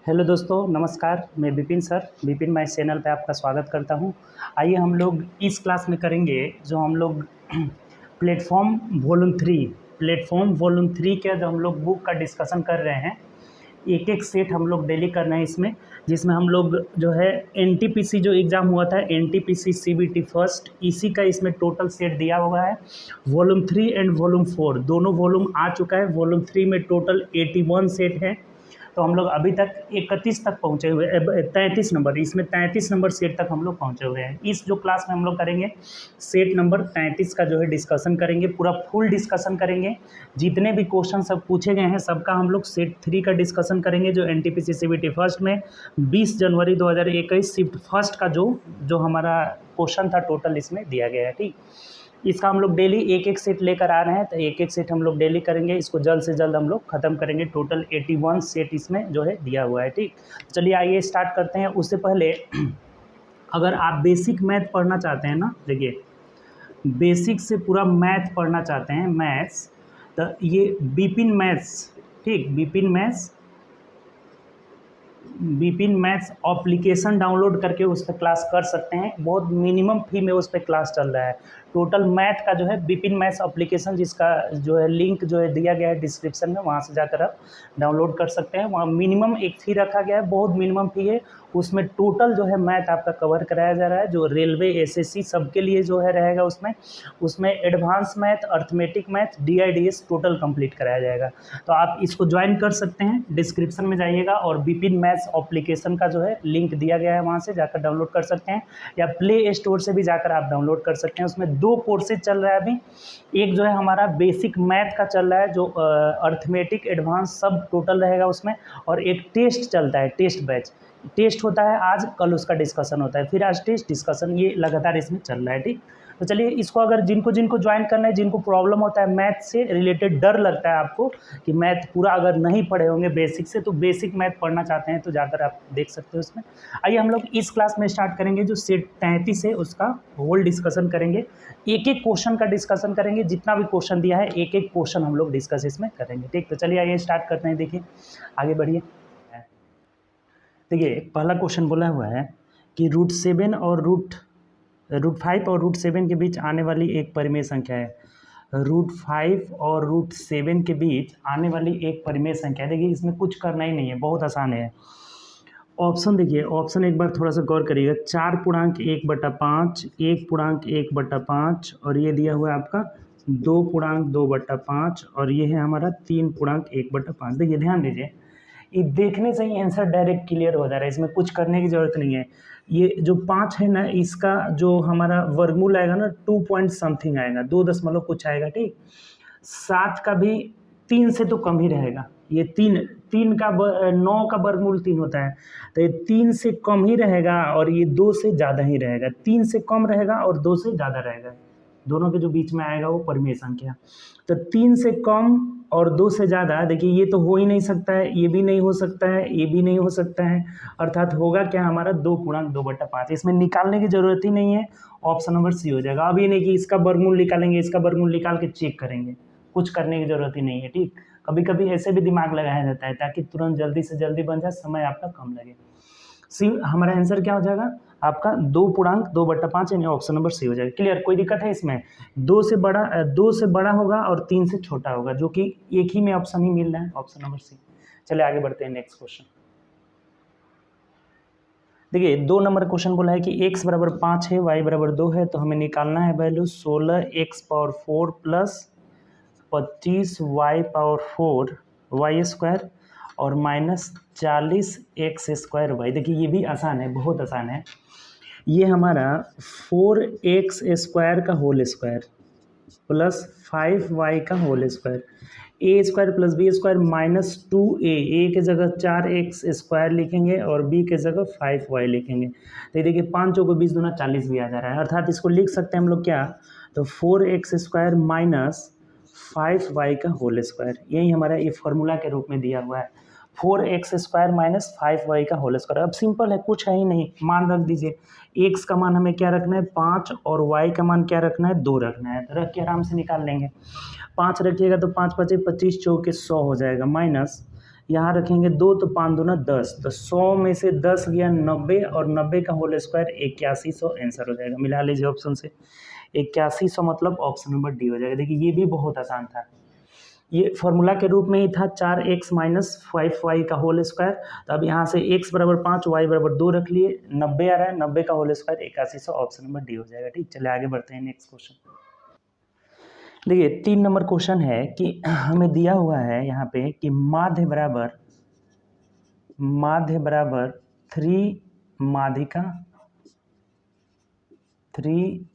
Hello दोस्तों, नमस्कार। मैं Vipin sir, Vipin my channel पे आपका स्वागत करता हूँ। आइए हम लोग इस क्लास में करेंगे जो हम लोग प्लेटफॉर्म वॉल्यूम थ्री का जो हम लोग बुक का डिस्कशन कर रहे हैं। एक एक सेट हम लोग डेली करना है इसमें, जिसमें हम लोग जो है एनटीपीसी जो एग्ज़ाम हुआ था, एनटीपीसी सीबीटी फर्स्ट, इसी का इसमें टोटल सेट दिया हुआ है। Volume three and volume four दोनों वॉल्यूम आ चुका है। वॉल्यूम थ्री में टोटल 81 सेट है। तो हम लोग अभी तक 31 तक पहुँचे हुए, 33 नंबर, इसमें 33 नंबर सेट तक हम लोग पहुँचे हुए हैं। इस जो क्लास में हम लोग करेंगे सेट नंबर 33 का जो है डिस्कशन करेंगे, पूरा फुल डिस्कशन करेंगे। जितने भी क्वेश्चन सब पूछे गए हैं सबका हम लोग सेट थ्री का डिस्कशन करेंगे, जो एनटीपीसी सीबीटी फर्स्ट में 20 जनवरी 2021 शिफ्ट फर्स्ट का जो हमारा क्वेश्चन था टोटल इसमें दिया गया है। ठीक, इसका हम लोग डेली एक एक सेट लेकर आ रहे हैं, तो एक एक सेट हम लोग डेली करेंगे। इसको जल्द से जल्द हम लोग ख़त्म करेंगे। टोटल 81 सेट इसमें जो है दिया हुआ है। ठीक, चलिए आइए स्टार्ट करते हैं। उससे पहले अगर आप बेसिक मैथ पढ़ना चाहते हैं ना, देखिए बेसिक से पूरा मैथ पढ़ना चाहते हैं, मैथ्स, तो ये बिपिन मैथ्स, ठीक, बिपिन मैथ्स एप्लीकेशन डाउनलोड करके उस पर क्लास कर सकते हैं। बहुत मिनिमम फी में उस पर क्लास चल रहा है। टोटल मैथ का जो है बिपिन मैथ्स एप्लीकेशन, जिसका जो है लिंक जो है दिया गया है डिस्क्रिप्शन में, वहाँ से जाकर आप डाउनलोड कर सकते हैं। वहाँ मिनिमम एक फ़ी रखा गया है, बहुत मिनिमम फ़ी है। उसमें टोटल जो है मैथ आपका कवर कराया जा रहा है, जो रेलवे एसएससी सबके लिए जो है रहेगा। उसमें advance math, arithmetic math, DIDS total complete कराया जाएगा। तो आप इसको ज्वाइन कर सकते हैं। डिस्क्रिप्शन में जाइएगा और बिपिन मैथ्स एप्लीकेशन का जो है लिंक दिया गया है, वहाँ से जाकर डाउनलोड कर सकते हैं, या प्ले स्टोर से भी जाकर आप डाउनलोड कर सकते हैं। उसमें 2 कोर्सेज चल रहा है अभी। एक जो है हमारा बेसिक मैथ का चल रहा है, जो अर्थमेटिक एडवांस सब टोटल रहेगा उसमें, और एक टेस्ट चलता है, टेस्ट बैच। टेस्ट होता है आज, कल उसका डिस्कशन होता है, फिर आज टेस्ट, डिस्कशन, ये लगातार इसमें चल रहा है। ठीक, तो चलिए इसको अगर जिनको ज्वाइन करना है, जिनको प्रॉब्लम होता है मैथ से रिलेटेड, डर लगता है आपको कि मैथ पूरा अगर नहीं पढ़े होंगे बेसिक से, तो बेसिक मैथ पढ़ना चाहते हैं तो जाकर आप देख सकते हो उसमें। आइए हम लोग इस क्लास में स्टार्ट करेंगे। जो सेट 33 है उसका होल डिस्कशन करेंगे। एक एक क्वेश्चन का डिस्कशन करेंगे। जितना भी क्वेश्चन दिया है एक एक क्वेश्चन हम लोग डिस्कस इसमें करेंगे। ठीक, तो चलिए आइए स्टार्ट करते हैं। देखिए आगे बढ़िए। देखिए पहला क्वेश्चन बोला हुआ है कि √7 और √5 और √7 के बीच आने वाली एक परिमेय संख्या है। √5 और √7 के बीच आने वाली एक परिमेय संख्या है। देखिए इसमें कुछ करना ही नहीं है, बहुत आसान है। ऑप्शन देखिए, ऑप्शन एक बार थोड़ा सा गौर करिएगा। 4.1/5, 1.1/5, और ये दिया हुआ है आपका 2.2/5, और ये है हमारा 3.1/5। देखिए ध्यान दीजिए, ये देखने से ही आंसर डायरेक्ट क्लियर हो जा रहा है, इसमें कुछ करने की ज़रूरत नहीं है। ये जो 5 है ना, इसका जो हमारा वर्गमूल आएगा ना 2 पॉइंट समथिंग आएगा, 2 दशमलव कुछ आएगा। ठीक, 7 का भी 3 से तो कम ही रहेगा। ये 9 का वर्गमूल 3 होता है, तो ये 3 से कम ही रहेगा, और ये 2 से ज़्यादा ही रहेगा। 3 से कम रहेगा और 2 से ज़्यादा रहेगा, दोनों के जो बीच में आएगा वो परिमेय संख्या। तो 3 से कम और 2 से ज़्यादा, देखिए ये तो हो ही नहीं सकता है, ये भी नहीं हो सकता है, ये भी नहीं हो सकता है, अर्थात होगा क्या हमारा 2.2/5। इसमें निकालने की ज़रूरत ही नहीं है, ऑप्शन नंबर सी हो जाएगा। अब ये नहीं कि इसका वर्गमूल निकालेंगे, इसका वर्गमूल निकाल के चेक करेंगे, कुछ करने की ज़रूरत ही नहीं है। ठीक, कभी कभी ऐसे भी दिमाग लगाया जाता है ताकि तुरंत जल्दी से जल्दी बन जाए, समय आपका कम लगे। सी हमारा आंसर क्या हो जाएगा आपका 2.2/5, यानी ऑप्शन नंबर सी हो जाएगा। क्लियर, कोई दिक्कत है इसमें? 2 से बड़ा होगा और 3 से छोटा होगा, जो कि एक ही में ऑप्शन ही मिल रहा है, ऑप्शन नंबर सी। चलिए आगे बढ़ते हैं नेक्स्ट क्वेश्चन। देखिए 2 नंबर क्वेश्चन बोला है कि x बराबर 5 है, y बराबर 2 है, तो हमें निकालना है value 16x⁴ plus 25y⁴ Y square और -40x² देखिए ये भी आसान है, बहुत आसान है। ये हमारा 4x² का होल स्क्वायर प्लस 5y का whole square, a² plus b² -2a, a के जगह 4x² लिखेंगे और b के जगह 5y लिखेंगे। तो देखिए 5 चौको 20 दूना 40 भी आ जा रहा है, अर्थात इसको लिख सकते हैं हम लोग क्या, तो 4x² माइनस 5y का होल स्क्वायर। यही हमारा ये फॉर्मूला के रूप में दिया हुआ है, 4x² माइनस 5y का होल स्क्वायर। अब सिंपल है, कुछ है ही नहीं, मान रख दीजिए। x का मान हमें क्या रखना है 5, और y का मान क्या रखना है 2 रखना है, तो रख के आराम से निकाल लेंगे। 5 रखिएगा तो 5 × 5 = 25, चौके 100 हो जाएगा, माइनस यहाँ रखेंगे 2 तो 5 दूना 10, तो 100 में से 10 गया 90 और 90 का होल स्क्वायर 8100 आंसर हो जाएगा। मिला लीजिए ऑप्शन से 8100 मतलब ऑप्शन नंबर डी हो जाएगा। देखिए ये भी बहुत आसान था, ये फॉर्मूला के रूप में ही था 4x माइनस 5y का होल स्क्वायर। तो अब यहाँ से x बराबर 5 y बराबर 2 रख लिए, 90 आ रहा है, 90 का whole square 8100 option number D हो जाएगा। ठीक, चलिए आगे बढ़ते हैं नेक्स्ट क्वेश्चन। देखिए 3 नंबर क्वेश्चन है कि हमें दिया हुआ है यहाँ पे कि माध्य बराबर 3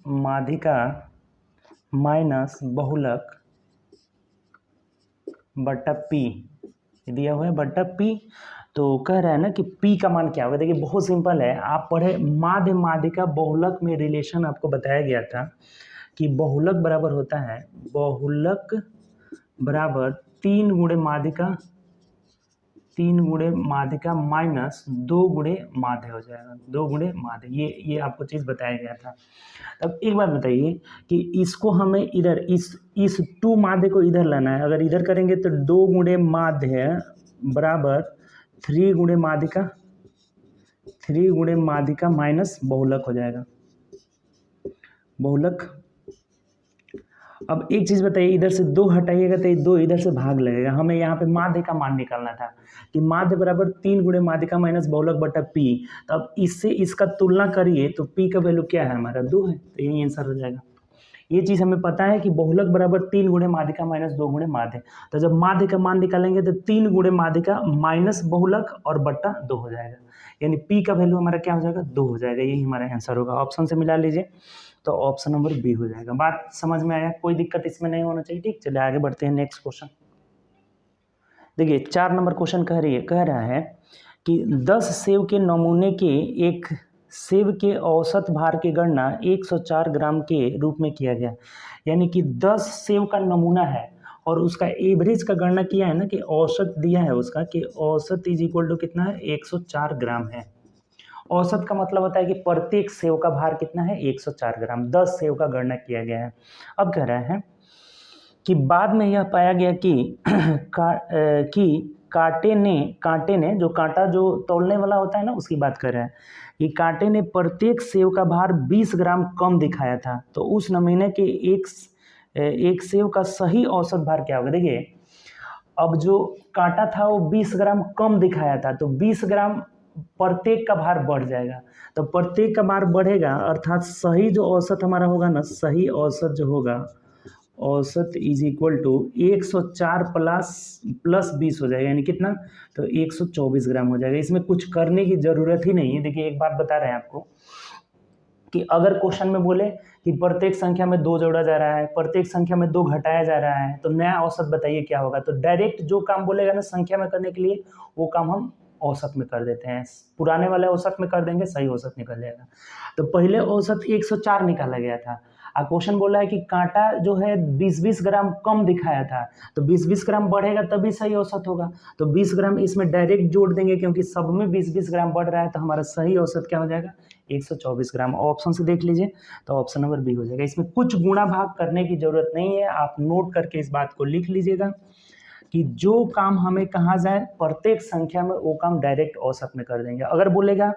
माध्यिका माइनस बहुलक बटा p दिया हुआ है, बटा p। तो कह रहा है ना कि p का मान क्या होगा। देखिए बहुत सिंपल है, आप पढ़े माध्य माध्यिका बहुलक में रिलेशन आपको बताया गया था कि बहुलक बराबर होता है, बहुलक बराबर 3 गुणे माध्यिका माइनस 2 गुणे माध्य हो जाएगा, 2 गुणे माध्य। ये आपको चीज़ बताया गया था। अब एक बात बताइए कि इसको हमें इधर इस 2 माध्य को इधर लाना है। अगर इधर करेंगे तो 2 गुणे माध्य बराबर 3 गुणे माध्यिका माइनस बहुलक हो जाएगा, बहुलक। अब एक चीज़ बताइए, इधर से 2 हटाइएगा तो 2 इधर से भाग लगेगा। हमें यहाँ पे माध्य का मान निकालना था कि माध्य बराबर 3 गुणे माध्यिका माइनस बहुलक बटा p। तो अब इससे इसका तुलना करिए तो p का वैल्यू क्या है हमारा 2 है, तो यही आंसर हो जाएगा। ये चीज़ हमें पता है कि बहुलक बराबर 3 गुणे माध्यिका माइनस 2 गुणे माध्य। तो जब माध्य का मान निकालेंगे तो 3 गुणे माध्यिका माइनस बहुलक और बट्टा 2 हो जाएगा, यानी p का वैल्यू हमारा क्या हो जाएगा 2 हो जाएगा। यही हमारा आंसर होगा। ऑप्शन से मिला लीजिए तो ऑप्शन नंबर बी हो जाएगा। बात समझ में आया, कोई दिक्कत इसमें नहीं होना चाहिए। ठीक, चलिए आगे बढ़ते हैं नेक्स्ट क्वेश्चन। देखिए 4 नंबर क्वेश्चन कह रहा है कि 10 सेब के नमूने के एक सेब के औसत भार की गणना 104 ग्राम के रूप में किया गया। यानी कि 10 सेब का नमूना है और उसका एवरेज का गणना किया है ना, कि औसत दिया है उसका कि औसत इज इक्वल टू कितना है 104 ग्राम है। औसत का मतलब होता है कि प्रत्येक सेव का भार कितना है 104 ग्राम। 10 सेव का गणना किया गया है। अब कह रहे हैं कि बाद में यह पाया गया कि कांटे ने जो कांटा जो तौलने वाला होता है ना, उसकी बात कर रहे हैं कि कांटे ने प्रत्येक सेव का भार 20 ग्राम कम दिखाया था। तो उस नमूने के एक सेव का सही औसत भार क्या होगा। देखिए अब जो कांटा था वो 20 ग्राम कम दिखाया था, तो 20 ग्राम प्रत्येक का भार बढ़ जाएगा। तो प्रत्येक का भार बढ़ेगा अर्थात सही जो औसत हमारा होगा ना, सही औसत जो होगा, औसत इज इक्वल टू 104 प्लस 20 हो जाएगा, यानी कितना, तो 124 ग्राम हो जाएगा। इसमें कुछ करने की ज़रूरत ही नहीं है। देखिए एक बात बता रहे हैं आपको कि अगर क्वेश्चन में बोले कि प्रत्येक संख्या में 2 जोड़ा जा रहा है, प्रत्येक संख्या में 2 घटाया जा रहा है, तो नया औसत बताइए क्या होगा। तो डायरेक्ट जो काम बोलेगा ना संख्या में करने के लिए, वो काम हम औसत में कर देते हैं। पुराने वाले औसत में कर देंगे, सही औसत निकल जाएगा। तो पहले औसत 104 निकाला गया था। अब क्वेश्चन बोला है कि कांटा जो है 20-20 ग्राम कम दिखाया था, तो 20-20 ग्राम बढ़ेगा तभी सही औसत होगा। तो 20 ग्राम इसमें डायरेक्ट जोड़ देंगे, क्योंकि सब में 20-20 ग्राम बढ़ रहा है, तो हमारा सही औसत क्या हो जाएगा 124 ग्राम। ऑप्शन से देख लीजिए तो ऑप्शन नंबर बी हो जाएगा। इसमें कुछ गुणा भाग करने की जरूरत नहीं है, आप नोट करके इस बात को लिख लीजिएगा कि जो काम हमें कहा जाए प्रत्येक संख्या में, वो काम डायरेक्ट औसत में कर देंगे। अगर बोलेगा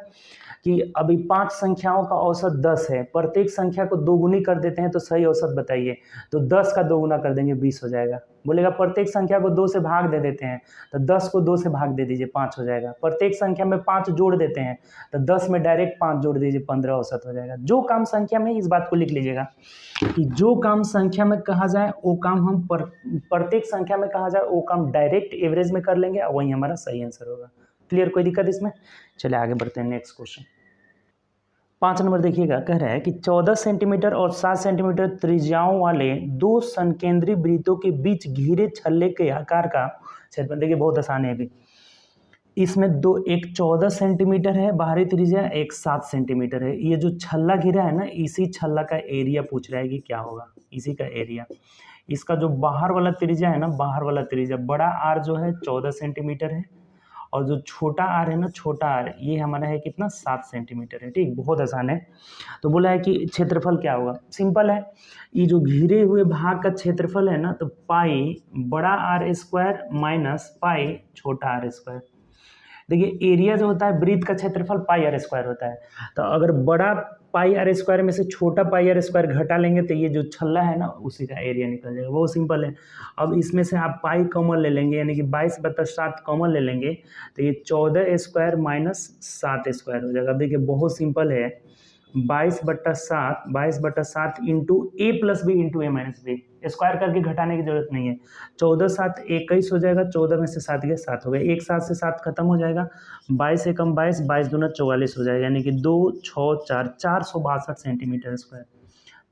कि अभी 5 संख्याओं का औसत 10 है, प्रत्येक संख्या को 2 गुनी कर देते हैं तो सही औसत बताइए, तो 10 का 2 गुना कर देंगे 20 हो जाएगा। बोलेगा प्रत्येक संख्या को 2 से भाग दे देते हैं, तो 10 को 2 से भाग दे दीजिए 5 हो जाएगा। प्रत्येक संख्या में 5 जोड़ देते हैं, तो 10 में डायरेक्ट 5 जोड़ दीजिए 15 औसत हो जाएगा। जो काम संख्या में, इस बात को लिख लीजिएगा कि जो काम संख्या में कहा जाए वो काम हम प्रत्येक संख्या में कहा जाए वो काम डायरेक्ट एवरेज में कर लेंगे, और वही हमारा सही आंसर होगा। क्लियर, कोई दिक्कत इसमें। चलिए आगे बढ़ते हैं नेक्स्ट क्वेश्चन। 5 नंबर देखिएगा, कह रहा है कि 14 सेंटीमीटर और 7 सेंटीमीटर त्रिज्याओं वाले 2 संकेंद्री वृत्तों के बीच घिरे छल्ले के आकार का क्षेत्रफल। देखिए बहुत आसान है अभी। इसमें एक 14 सेंटीमीटर है बाहरी त्रिज्या, एक 7 सेंटीमीटर है। ये जो छल्ला घिरा है ना, इसी छल्ला का एरिया पूछ रहा है कि क्या होगा, इसी का एरिया। इसका जो बाहर वाला त्रिज्या है ना, बाहर वाला त्रिज्या बड़ा आर जो है 14 सेंटीमीटर है, और जो छोटा आर है ना, छोटा आर ये हमारा है कितना 7 सेंटीमीटर है। ठीक, बहुत आसान है। तो बोला है कि क्षेत्रफल क्या होगा, सिंपल है, ये जो घिरे हुए भाग का क्षेत्रफल है ना, तो पाई बड़ा आर स्क्वायर माइनस पाई छोटा आर स्क्वायर। देखिए एरिया जो होता है वृत्त का क्षेत्रफल पाई आर स्क्वायर होता है, तो अगर बड़ा पाई आर स्क्वायर में से छोटा पाई आर स्क्वायर घटा लेंगे तो ये जो छल्ला है ना उसी का एरिया निकल जाएगा, बहुत सिंपल है। अब इसमें से आप पाई कॉमन ले लेंगे, यानी कि 22/7 कॉमन ले लेंगे, तो ये 14 स्क्वायर माइनस 7 स्क्वायर हो जाएगा। अब देखिए बहुत सिंपल है, 22/7 into A plus B into A minus B, square करके घटाने की जरूरत नहीं है। 14×7 21 हो जाएगा, 14 में से 7 गए 7 हो गए, एक 7 से 7 खत्म हो जाएगा, 22 एकम 22, 22×2 44 हो जाएगा, यानी कि 2 6 4 462 सेंटीमीटर स्क्वायर,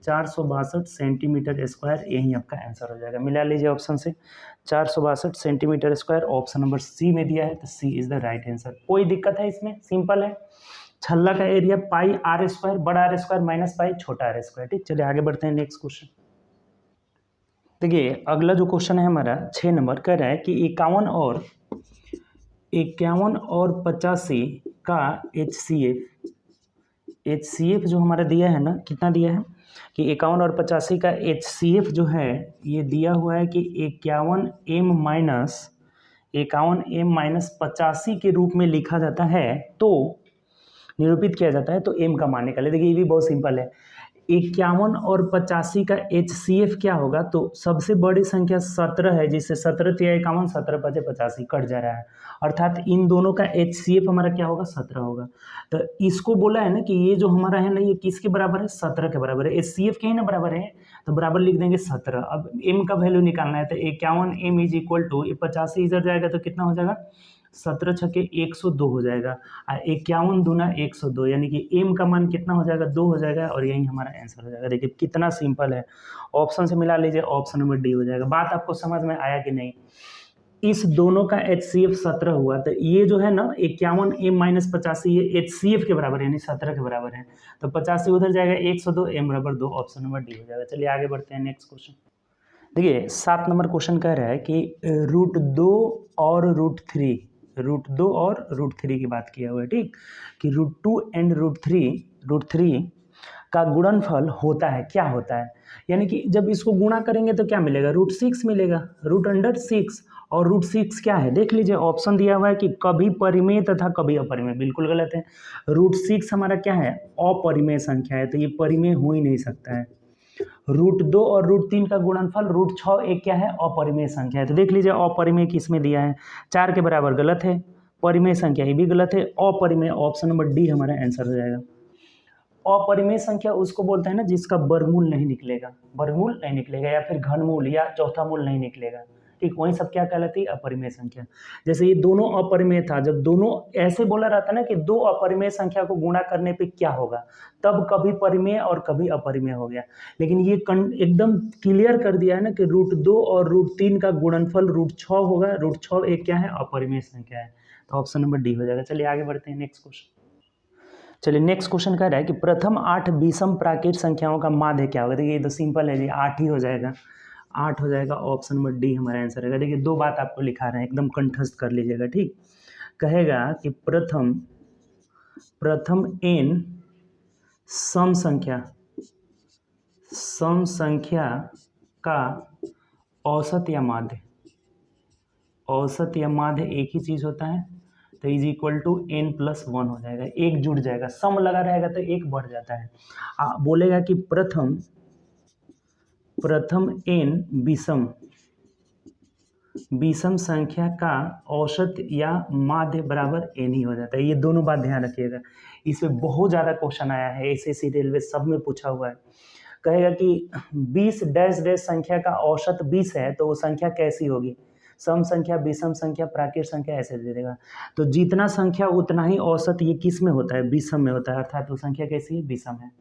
462 सेंटीमीटर स्क्वायर, यही आपका आंसर हो जाएगा। मिला लीजिए ऑप्शन से, 462 centimetre square option number C में दिया है, तो C is the right answer. कोई दिक्कत है इसमें, सिंपल है। छल्ला का एरिया पाई आर स्क्वायर, बड़ा आर स्क्वायर माइनस पाई छोटा आर स्क्वायर। ठीक, चलिए आगे बढ़ते हैं नेक्स्ट क्वेश्चन। देखिए अगला जो क्वेश्चन है हमारा 6 नंबर, कह रहा है कि 51 और 85 का HCF जो हमारा दिया है ना, कितना दिया है कि 51 और 85 का HCF जो है ये दिया हुआ है कि 51m माइनस 85 के रूप में लिखा जाता है, तो निरूपित किया जाता है, तो m का मान निकाले। देखिए ये भी बहुत सिंपल है, 51 और 85 का HCF क्या होगा, तो सबसे बड़ी संख्या 17 है, जिससे 17 × 51 17 × 5 85 कट जा रहा है, अर्थात इन दोनों का HCF हमारा क्या होगा 17 होगा। तो इसको बोला है ना कि ये जो हमारा है ना ये किसके बराबर है, 17 के बराबर है, HCF के ही ना बराबर है, तो बराबर लिख देंगे 17। अब m का वैल्यू निकालना है, तो 51m इज इक्वल टू 85 इधर जाएगा तो कितना हो जाएगा 17 छके 102 हो जाएगा, और 51 दूना 102, यानी कि m का मान कितना हो जाएगा 2 हो जाएगा, और यही हमारा आंसर हो जाएगा। देखिए कितना सिंपल है, ऑप्शन से मिला लीजिए, ऑप्शन नंबर डी हो जाएगा। बात आपको समझ में आया कि नहीं, इस दोनों का HCF 17 हुआ, तो ये जो है ना 51m माइनस 85 ये HCF के बराबर है, यानी 17 के बराबर है, तो 85 उधर जाएगा 102, m बराबर 2, ऑप्शन नंबर डी हो जाएगा। चलिए आगे बढ़ते हैं नेक्स्ट क्वेश्चन। देखिए 7 नंबर क्वेश्चन कह रहा है कि √2 और √3 की बात किया हुआ है। ठीक, कि √2 एंड √3 का गुणनफल होता है, क्या होता है, यानी कि जब इसको गुणा करेंगे तो क्या मिलेगा, √6 मिलेगा, √6, और √6 क्या है देख लीजिए, ऑप्शन दिया हुआ है कि कभी परिमेय तथा कभी अपरिमेय, बिल्कुल गलत है। √6 हमारा क्या है, अपरिमेय संख्या है, तो ये परिमेय हो ही नहीं सकता है। √2 और √3 का गुणनफल √6 एक क्या है, अपरिमेय संख्या है, तो देख लीजिए अपरिमेय किसमें दिया है, 4 के बराबर गलत है, परिमेय संख्या ये भी गलत है, अपरिमेय ऑप्शन नंबर डी हमारा आंसर हो जाएगा। अपरिमेय संख्या उसको बोलते हैं ना जिसका वर्गमूल नहीं निकलेगा, या फिर घनमूल या चौथा मूल नहीं निकलेगा। ठीक, वही सब क्या कहलाती है, अपरिमेय संख्या। जैसे ये दोनों अपरिमेय था, जब दोनों ऐसे बोला रहता है ना कि दो अपरिमेय संख्या को गुणा करने पे क्या होगा, तब कभी परिमेय और कभी अपरिमेय हो गया, लेकिन ये एकदम क्लियर कर दिया है ना कि √2 और √3 का गुणनफल √6 होगा, √6 एक क्या है, अपरिमेय संख्या है, तो ऑप्शन नंबर डी हो जाएगा। चलिए आगे बढ़ते हैं नेक्स्ट क्वेश्चन। चलिए नेक्स्ट क्वेश्चन कह रहा है कि प्रथम 8 विषम प्राकृत संख्याओं का माध्य क्या होगा। देखिए ये तो सिंपल है जी, 8 ही हो जाएगा, 8 हो जाएगा, ऑप्शन नंबर डी हमारा आंसर है। देखिए दो बात आपको लिखा रहे हैं, एकदम कंठस्थ कर लीजिएगा। ठीक, कहेगा कि प्रथम n सम संख्या का औसत या माध्य एक ही चीज होता है, तो इज इक्वल टू n+1 हो जाएगा, एक जुड़ जाएगा, सम लगा रहेगा तो एक बढ़ जाता है। बोलेगा कि प्रथम n विषम संख्या का औसत या माध्य बराबर n ही हो जाता है। ये दोनों बात ध्यान रखिएगा, इसमें बहुत ज़्यादा क्वेश्चन आया है, एसएससी रेलवे सब में पूछा हुआ है। कहेगा कि 20 डैश डैश संख्या का औसत 20 है, तो वो संख्या कैसी होगी, सम संख्या, विषम संख्या, प्राकृत संख्या, ऐसे दे देगा। तो जितना संख्या उतना ही औसत ये किस में होता है, विषम में होता है, अर्थात वो संख्या कैसी है, विषम है।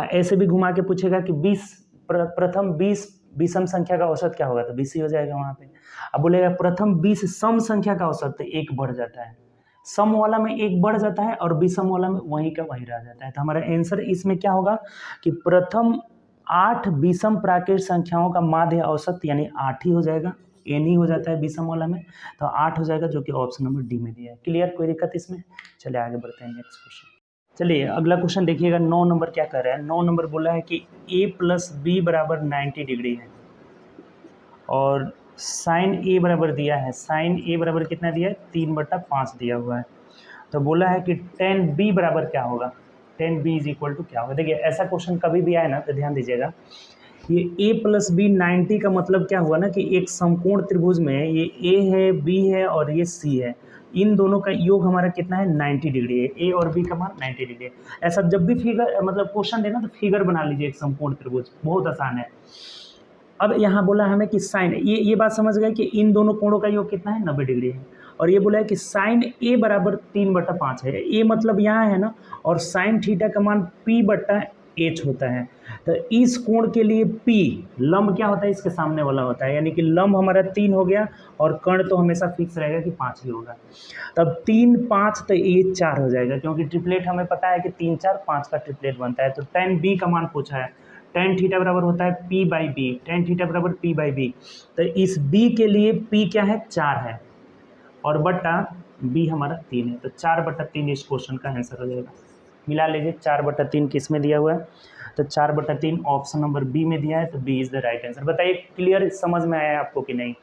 ऐसे भी घुमा के पूछेगा कि 20 प्रथम 20 विषम संख्या का औसत क्या होगा, तो 20 ही हो जाएगा वहाँ पे। अब बोलेगा प्रथम 20 सम संख्या का औसत, तो एक बढ़ जाता है, सम वाला में एक बढ़ जाता है और विषम वाला में वहीं का वहीं रह जाता है। तो हमारा आंसर इसमें क्या होगा कि प्रथम 8 विषम प्राकृत संख्याओं का माध्य औसत यानी 8 ही हो जाएगा, n ही हो जाता है बीसम वाला में, तो 8 हो जाएगा, जो कि ऑप्शन नंबर डी में दिया है। क्लियर, कोई दिक्कत इसमें? चलिए आगे बढ़ते हैं नेक्स्ट क्वेश्चन। चलिए अगला क्वेश्चन देखिएगा, 9 नंबर क्या कर रहा है। 9 नंबर बोला है कि a प्लस बी बराबर 90 डिग्री है और साइन ए बराबर दिया है। साइन ए बराबर कितना दिया है? 3/5 दिया हुआ है। तो बोला है कि tan b बराबर क्या होगा, tan b is equal to क्या होगा। देखिए ऐसा क्वेश्चन कभी भी आए ना तो ध्यान दीजिएगा, ये a प्लस बी 90 का मतलब क्या हुआ ना कि एक समकोण त्रिभुज में ये a है, b है और ये c है, इन दोनों का योग हमारा कितना है? 90 डिग्री है। a और b का मान 90 डिग्री है। ऐसा जब भी फिगर मतलब क्वेश्चन देना तो फिगर बना लीजिए एक समकोण त्रिभुज, बहुत आसान है। अब यहाँ बोला हमें कि साइन, ये बात समझ गए कि इन दोनों कोणों का योग कितना है? 90 डिग्री है। और ये बोला है कि साइन ए बराबर 3/5 है, ए मतलब यहाँ है ना, और साइन थीटा का मान p/h होता है। तो इस कोण के लिए p लंब क्या होता है? इसके सामने वाला होता है, यानी कि लंब हमारा 3 हो गया और कर्ण तो हमेशा फिक्स रहेगा कि 5 ही होगा। तब 3 5 तो ये 4 हो जाएगा, क्योंकि ट्रिपलेट हमें पता है कि 3 4 5 का ट्रिपलेट बनता है। तो tan b का मान पूछा है, tan थीटा बराबर होता है p/b, tan थीटा बराबर p/b। तो इस b के लिए p क्या है? 4 है और बटा b हमारा 3 है, तो 4/3 इस क्वेश्चन का आंसर हो जाएगा। मिला लीजिए, 4/3 किस में दिया हुआ है? तो 4/3 ऑप्शन नंबर बी में दिया है, तो B is the right answer. बताइए क्लियर समझ में आया आपको कि नहीं?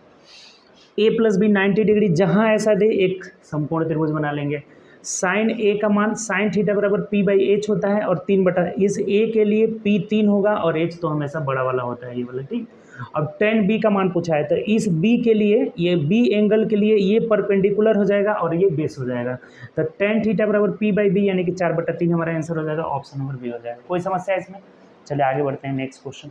a प्लस बी 90 डिग्री जहाँ ऐसा दे एक समकोण त्रिभुज बना लेंगे। साइन ए का मान साइन थीटा बराबर p/h होता है और 3 इस a के लिए p 3 होगा और h तो हमेशा बड़ा वाला होता है, ये वाला, ठीक। अब tan b का मान पूछा है, तो इस b के लिए, ये b एंगल के लिए ये परपेंडिकुलर हो जाएगा और ये बेस हो जाएगा। तो tan थीटा बराबर p/b यानी कि 4/3 हमारा आंसर हो जाएगा, ऑप्शन नंबर बी हो जाएगा। कोई समस्या है इसमें? चलिए आगे बढ़ते हैं नेक्स्ट क्वेश्चन।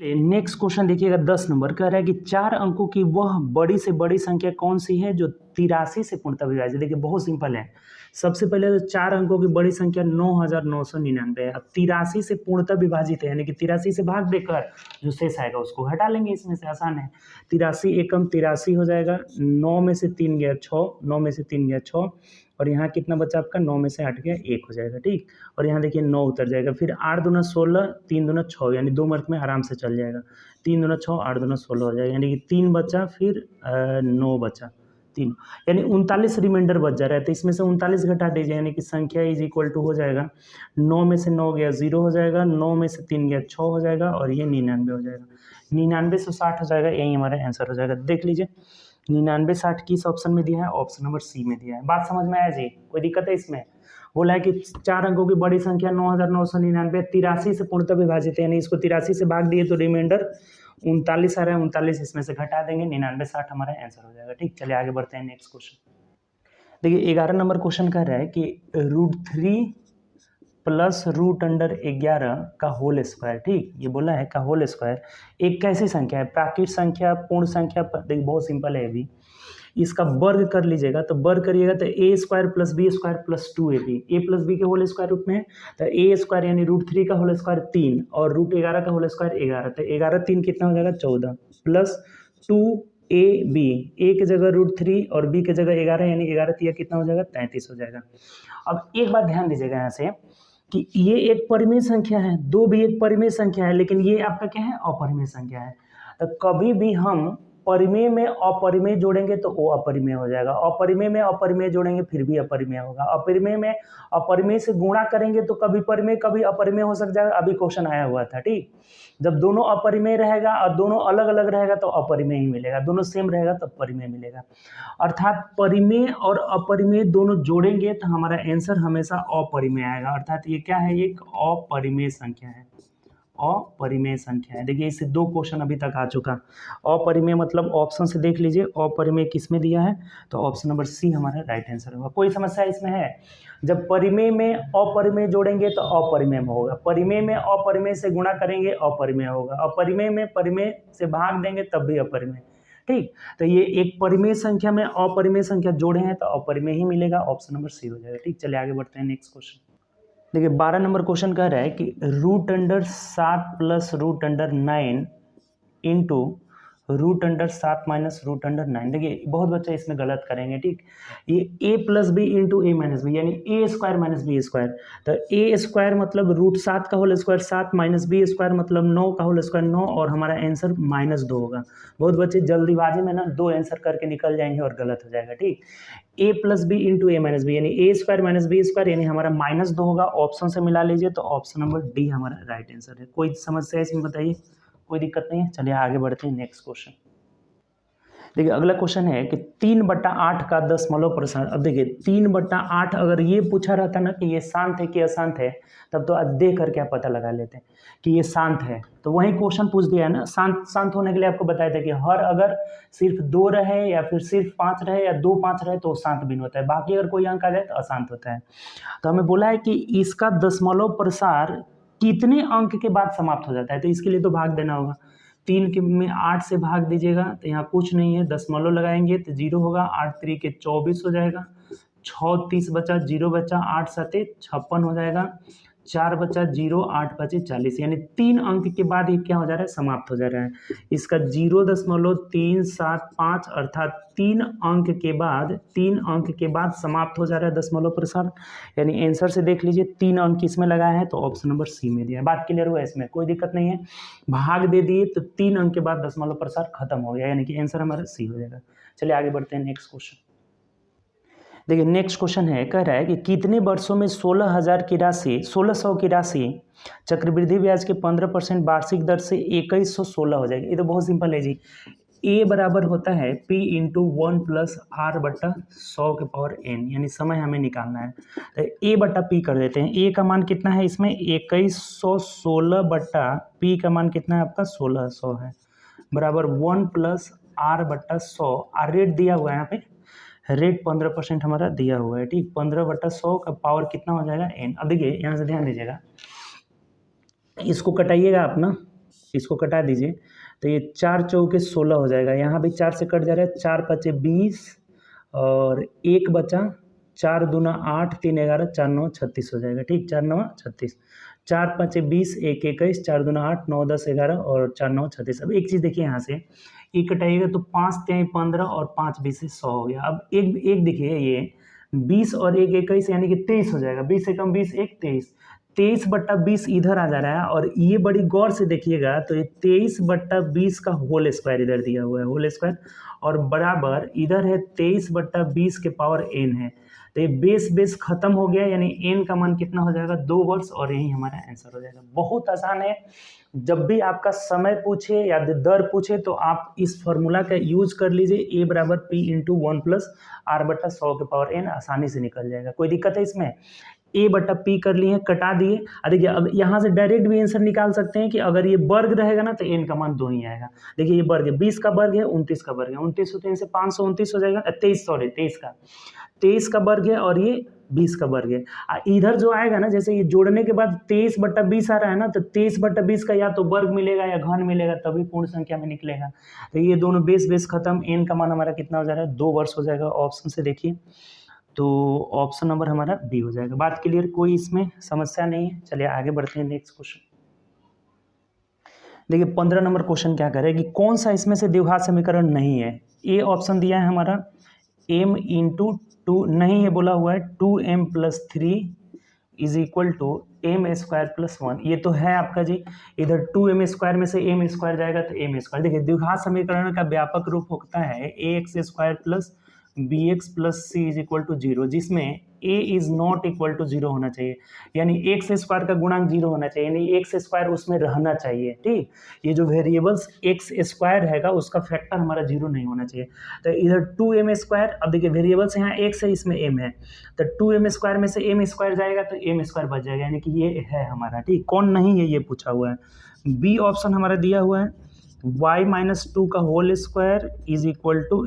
नेक्स्ट क्वेश्चन देखिएगा, 10 नंबर कह रहा है कि 4 अंकों की वह बड़ी से बड़ी संख्या कौन सी है जो 83 से पूर्णतः विभाजित। देखिए बहुत सिंपल है, सबसे पहले तो 4 अंकों की बड़ी संख्या 9999 है। अब 83 से पूर्णतः विभाजित है, यानी कि 83 से भाग देकर जो शेष आएगा उसको घटा लेंगे, इसमें से आसान है। 83 एकम 83 हो जाएगा, 9 में से 3 गया 6, 9 में से 3 गया 6, और यहाँ कितना बचा आपका? 9 में से 8 गया 1 हो जाएगा, ठीक। और यहाँ देखिए 9 उतर जाएगा, फिर 8 दूना 16, 3 दूना 6, यानी 2 मार्क में आराम से चल जाएगा। 3 दूना 6, 8 दूना 16 हो जाएगा, यानी कि 3 बचा, फिर 9 बचा, 3, यानी 39 रिमाइंडर बच जा रहा है। तो इसमें से 39 घटा दीजिए, यानी कि संख्या इज इक्वल टू हो जाएगा, 9 में से 9 गया 0 हो जाएगा, 9 में से 3 गया 6 हो जाएगा, और ये 99 हो जाएगा। 99 से 60 हो जाएगा, यही हमारा आंसर हो जाएगा। देख लीजिए 99 60 किस ऑप्शन में दिया है? ऑप्शन नंबर सी में दिया है। बात समझ में आया जी? कोई दिक्कत है इसमें? बोला है कि 4 अंकों की बड़ी संख्या 9999 83 से पूर्णतः विभाजित है, यानी इसको 83 से भाग दिए तो रिमाइंडर 39 आ रहा है, 39 इसमें से घटा देंगे, 99 60 हमारा आंसर हो जाएगा, ठीक। चलिए आगे बढ़ते हैं नेक्स्ट क्वेश्चन। देखिए 11 नंबर क्वेश्चन कह रहा है कि √3 प्लस √11 का होल स्क्वायर, ठीक। ये बोला है का होल स्क्वायर एक कैसी संख्या है? प्राकृत संख्या, पूर्ण संख्या? देखिए बहुत सिंपल है अभी, इसका वर्ग कर लीजिएगा, तो वर्ग करिएगा तो a² + b² + 2ab, a plus B के होल स्क्वायर रूप में है, तो a² यानी √3 का होल स्क्वायर 3 और √11 का होल स्क्वायर 11, तो 11 3 कितना हो जाएगा? 14 प्लस 2ab, a की जगह √3 और b की जगह 11, यानी 11 3 कितना हो जाएगा? 33 हो जाएगा। अब एक बात ध्यान दीजिएगा यहाँ से कि ये एक परिमेय संख्या है, 2 भी एक परिमेय संख्या है, लेकिन ये आपका क्या है? अपरिमेय संख्या है। तो कभी भी हम परिमेय में अपरिमेय जोड़ेंगे तो वो अपरिमेय हो जाएगा, अपरिमेय में अपरिमेय जोड़ेंगे फिर भी अपरिमेय होगा, अपरिमेय में अपरिमेय से गुणा करेंगे तो कभी परिमेय कभी अपरिमेय हो सकता है। अभी क्वेश्चन आया हुआ था, ठीक। जब दोनों अपरिमेय रहेगा और दोनों अलग अलग रहेगा तो अपरिमेय ही मिलेगा, दोनों सेम रहेगा तो परिमेय मिलेगा। अर्थात परिमेय और अपरिमेय दोनों जोड़ेंगे तो हमारा आंसर हमेशा अपरिमेय आएगा। अर्थात ये क्या है? एक अपरिमेय संख्या है, अपरिमेय संख्या है। देखिए इससे 2 क्वेश्चन अभी तक आ चुका। अपरिमेय मतलब ऑप्शन से देख लीजिए, अपरिमेय किस में दिया है? तो ऑप्शन नंबर सी हमारा राइट आंसर होगा। कोई समस्या इसमें है? जब परिमेय में अपरिमेय जोड़ेंगे तो अपरिमेय में होगा, परिमेय में अपरिमेय से गुणा करेंगे अपरिमेय होगा, अपरिमेय में परिमेय से भाग देंगे तब भी अपरिमेय, ठीक। तो ये एक परिमेय संख्या में अपरिमेय संख्या जोड़े हैं तो अपरिमेय ही मिलेगा, ऑप्शन नंबर सी हो जाएगा, ठीक। चलिए आगे बढ़ते हैं नेक्स्ट क्वेश्चन। देखिए 12 नंबर क्वेश्चन कह रहा है कि √7 + √9 इंटू 7 माइनस √9। देखिए बहुत बच्चे इसमें गलत करेंगे, ठीक। ये a plus B into A minus B, यानी A square minus B square. तो ए स्क्वायर मतलब √7 का whole square 7 minus B square मतलब 9 का होल स्क्वायर 9, और हमारा आंसर -2 होगा। बहुत बच्चे जल्दीबाजी में ना 2 आंसर करके निकल जाएंगे और गलत हो जाएगा, ठीक। a plus B into A minus B, यानी A square minus B square, यानी हमारा -2 होगा। ऑप्शन से मिला लीजिए, तो ऑप्शन नंबर डी हमारा राइट आंसर है। कोई समस्या इसमें बताइए? कोई दिक्कत नहीं है। चलिए आगे बढ़ते हैं नेक्स्ट क्वेश्चन। देखिए अगला क्वेश्चन है कि 3/8 का दशमलव प्रसार। अब देखिए 3/8 अगर ये पूछा रहता ना कि ये शांत है कि अशांत है, तब तो आज देख कर क्या पता लगा लेते हैं कि ये शांत है। तो वही क्वेश्चन पूछ दिया है ना। शांत होने के लिए आपको बताया था कि हर अगर सिर्फ 2 रहे या फिर सिर्फ 5 रहे या 2 5 रहे तो शांत भिन्न होता है, बाकी अगर कोई अंक आ जाए तो अशांत होता है। तो हमें बोला है कि इसका दशमलव प्रसार कितने अंक के बाद समाप्त हो जाता है, तो इसके लिए तो भाग देना होगा। 3 के में 8 से भाग दीजिएगा तो यहाँ कुछ नहीं है, दशमलव लगाएंगे तो 0 होगा। 8 3 के 24 हो जाएगा। 6 30 बचा, 0 बचा, 8 7 56 हो जाएगा। 4 बचा, 0 8 बचे 40, यानी 3 अंक के बाद ये क्या हो जा रहा है, समाप्त हो जा रहा है। इसका 0.375 अर्थात 3 अंक के बाद समाप्त हो जा रहा है दशमलव प्रसार। यानी आंसर से देख लीजिए 3 अंक इसमें लगाया है, तो ऑप्शन नंबर सी में दिया है। बात क्लियर हुआ? इसमें कोई दिक्कत नहीं है। भाग दे दिए तो 3 अंक के बाद दशमलव प्रसार खत्म हो गया, यानी कि आंसर हमारा सी हो जाएगा। चलिए आगे बढ़ते हैं नेक्स्ट क्वेश्चन। देखिए नेक्स्ट क्वेश्चन है, कह रहा है कि कितने वर्षों में 1600 की राशि चक्रवृद्धि ब्याज के 15% वार्षिक दर से 2116 हो जाएगी। ये तो बहुत सिंपल है जी। ए बराबर होता है P इंटू 1 प्लस R बट्टा 100 के पावर n, यानी समय हमें निकालना है। तो A बट्टा P कर देते हैं। A का मान कितना है इसमें, 2116 बट्टा P का मान कितना है आपका 1600 है, बराबर 1 प्लस R बट्टा 100। R रेट दिया हुआ है यहाँ पे, रेट 15% हमारा दिया हुआ है, ठीक। 15/100 का पावर कितना हो जाएगा n। अब देखिए यहाँ से ध्यान दीजिएगा, इसको कटाइएगा आप ना, इसको कटा दीजिए तो ये 4 चौके 16 हो जाएगा। यहाँ भी 4 से कट जा रहा है, 4 5 20 और 1 बचा, 4 दूना 8 3 11 4 9 36 हो जाएगा, ठीक। 4 9 36, 4 5 20 1 21, 4 दूना 8 9 10 11 और 4 9 36। अब एक चीज़ देखिए यहाँ से, एक कटाइएगा तो 5 3 15 और 5 20 से 100 हो गया। अब एक देखिए ये 20 और 1 21 यानी कि 23 हो जाएगा। 20 से कम 20 1 23, 23/20 इधर आ जा रहा है। और ये बड़ी गौर से देखिएगा तो ये 23/20 का होल स्क्वायर इधर दिया हुआ है, होल स्क्वायर, और बराबर इधर है 23/20 के पावर n है। तो ये बेस खत्म हो गया, यानी n का मान कितना हो जाएगा 2 वर्ष, और यही हमारा आंसर हो जाएगा। बहुत आसान है। जब भी आपका समय पूछे या दर पूछे तो आप इस फॉर्मूला का यूज कर लीजिए, a बराबर P इंटू 1 प्लस R बट्टा 100 के पावर n, आसानी से निकल जाएगा। कोई दिक्कत है इसमें? a बट्टा p कर लिए, कटा दिए। देखिए अब यहाँ से डायरेक्ट भी आंसर निकाल सकते हैं कि अगर ये वर्ग रहेगा ना तो n का मान 2 ही आएगा। देखिए ये वर्ग है, 20 का वर्ग है, 29 का वर्ग है, 29 होते हैं से 529 हो जाएगा, 23 का वर्ग है, और ये 20 का वर्ग है। इधर जो आएगा ना, जैसे ये जोड़ने के बाद 23/20 आ रहा है ना, तो 23/20 का या तो वर्ग मिलेगा या घन मिलेगा, तभी पूर्ण संख्या में निकलेगा। तो ये दोनों बेस खत्म, n का मान हमारा कितना हो जा रहा है 2 वर्ष हो जाएगा। ऑप्शन से देखिए तो ऑप्शन नंबर हमारा बी हो जाएगा। बात क्लियर? कोई इसमें समस्या नहीं है। चलिए आगे बढ़ते हैं नेक्स्ट क्वेश्चन। देखिए 15 नंबर क्वेश्चन क्या करे कि कौन सा इसमें से द्विघात समीकरण नहीं है। ए ऑप्शन दिया है हमारा m इंटू 2 नहीं है, बोला हुआ है 2m + 3 is equal to m² + 1। ये तो है आपका जी, इधर 2m² में से m² जाएगा तो m²। देखिए द्विघात समीकरण का व्यापक रूप होता है ax² + bx + c is equal to 0, जिसमें a is not equal to 0 होना चाहिए, यानी x² का गुणांक 0 होना चाहिए, यानी x² उसमें रहना चाहिए, ठीक। ये जो वेरिएबल्स x² हैगा उसका फैक्टर हमारा 0 नहीं होना चाहिए। तो इधर 2m², अब देखिए वेरिएबल्स यहाँ x है, इसमें m है, तो 2m² में से m² जाएगा तो m² बच जाएगा, यानी कि ये है हमारा, ठीक। कौन नहीं है ये पूछा हुआ है। बी ऑप्शन हमारा दिया हुआ है y-2 का whole square is equal to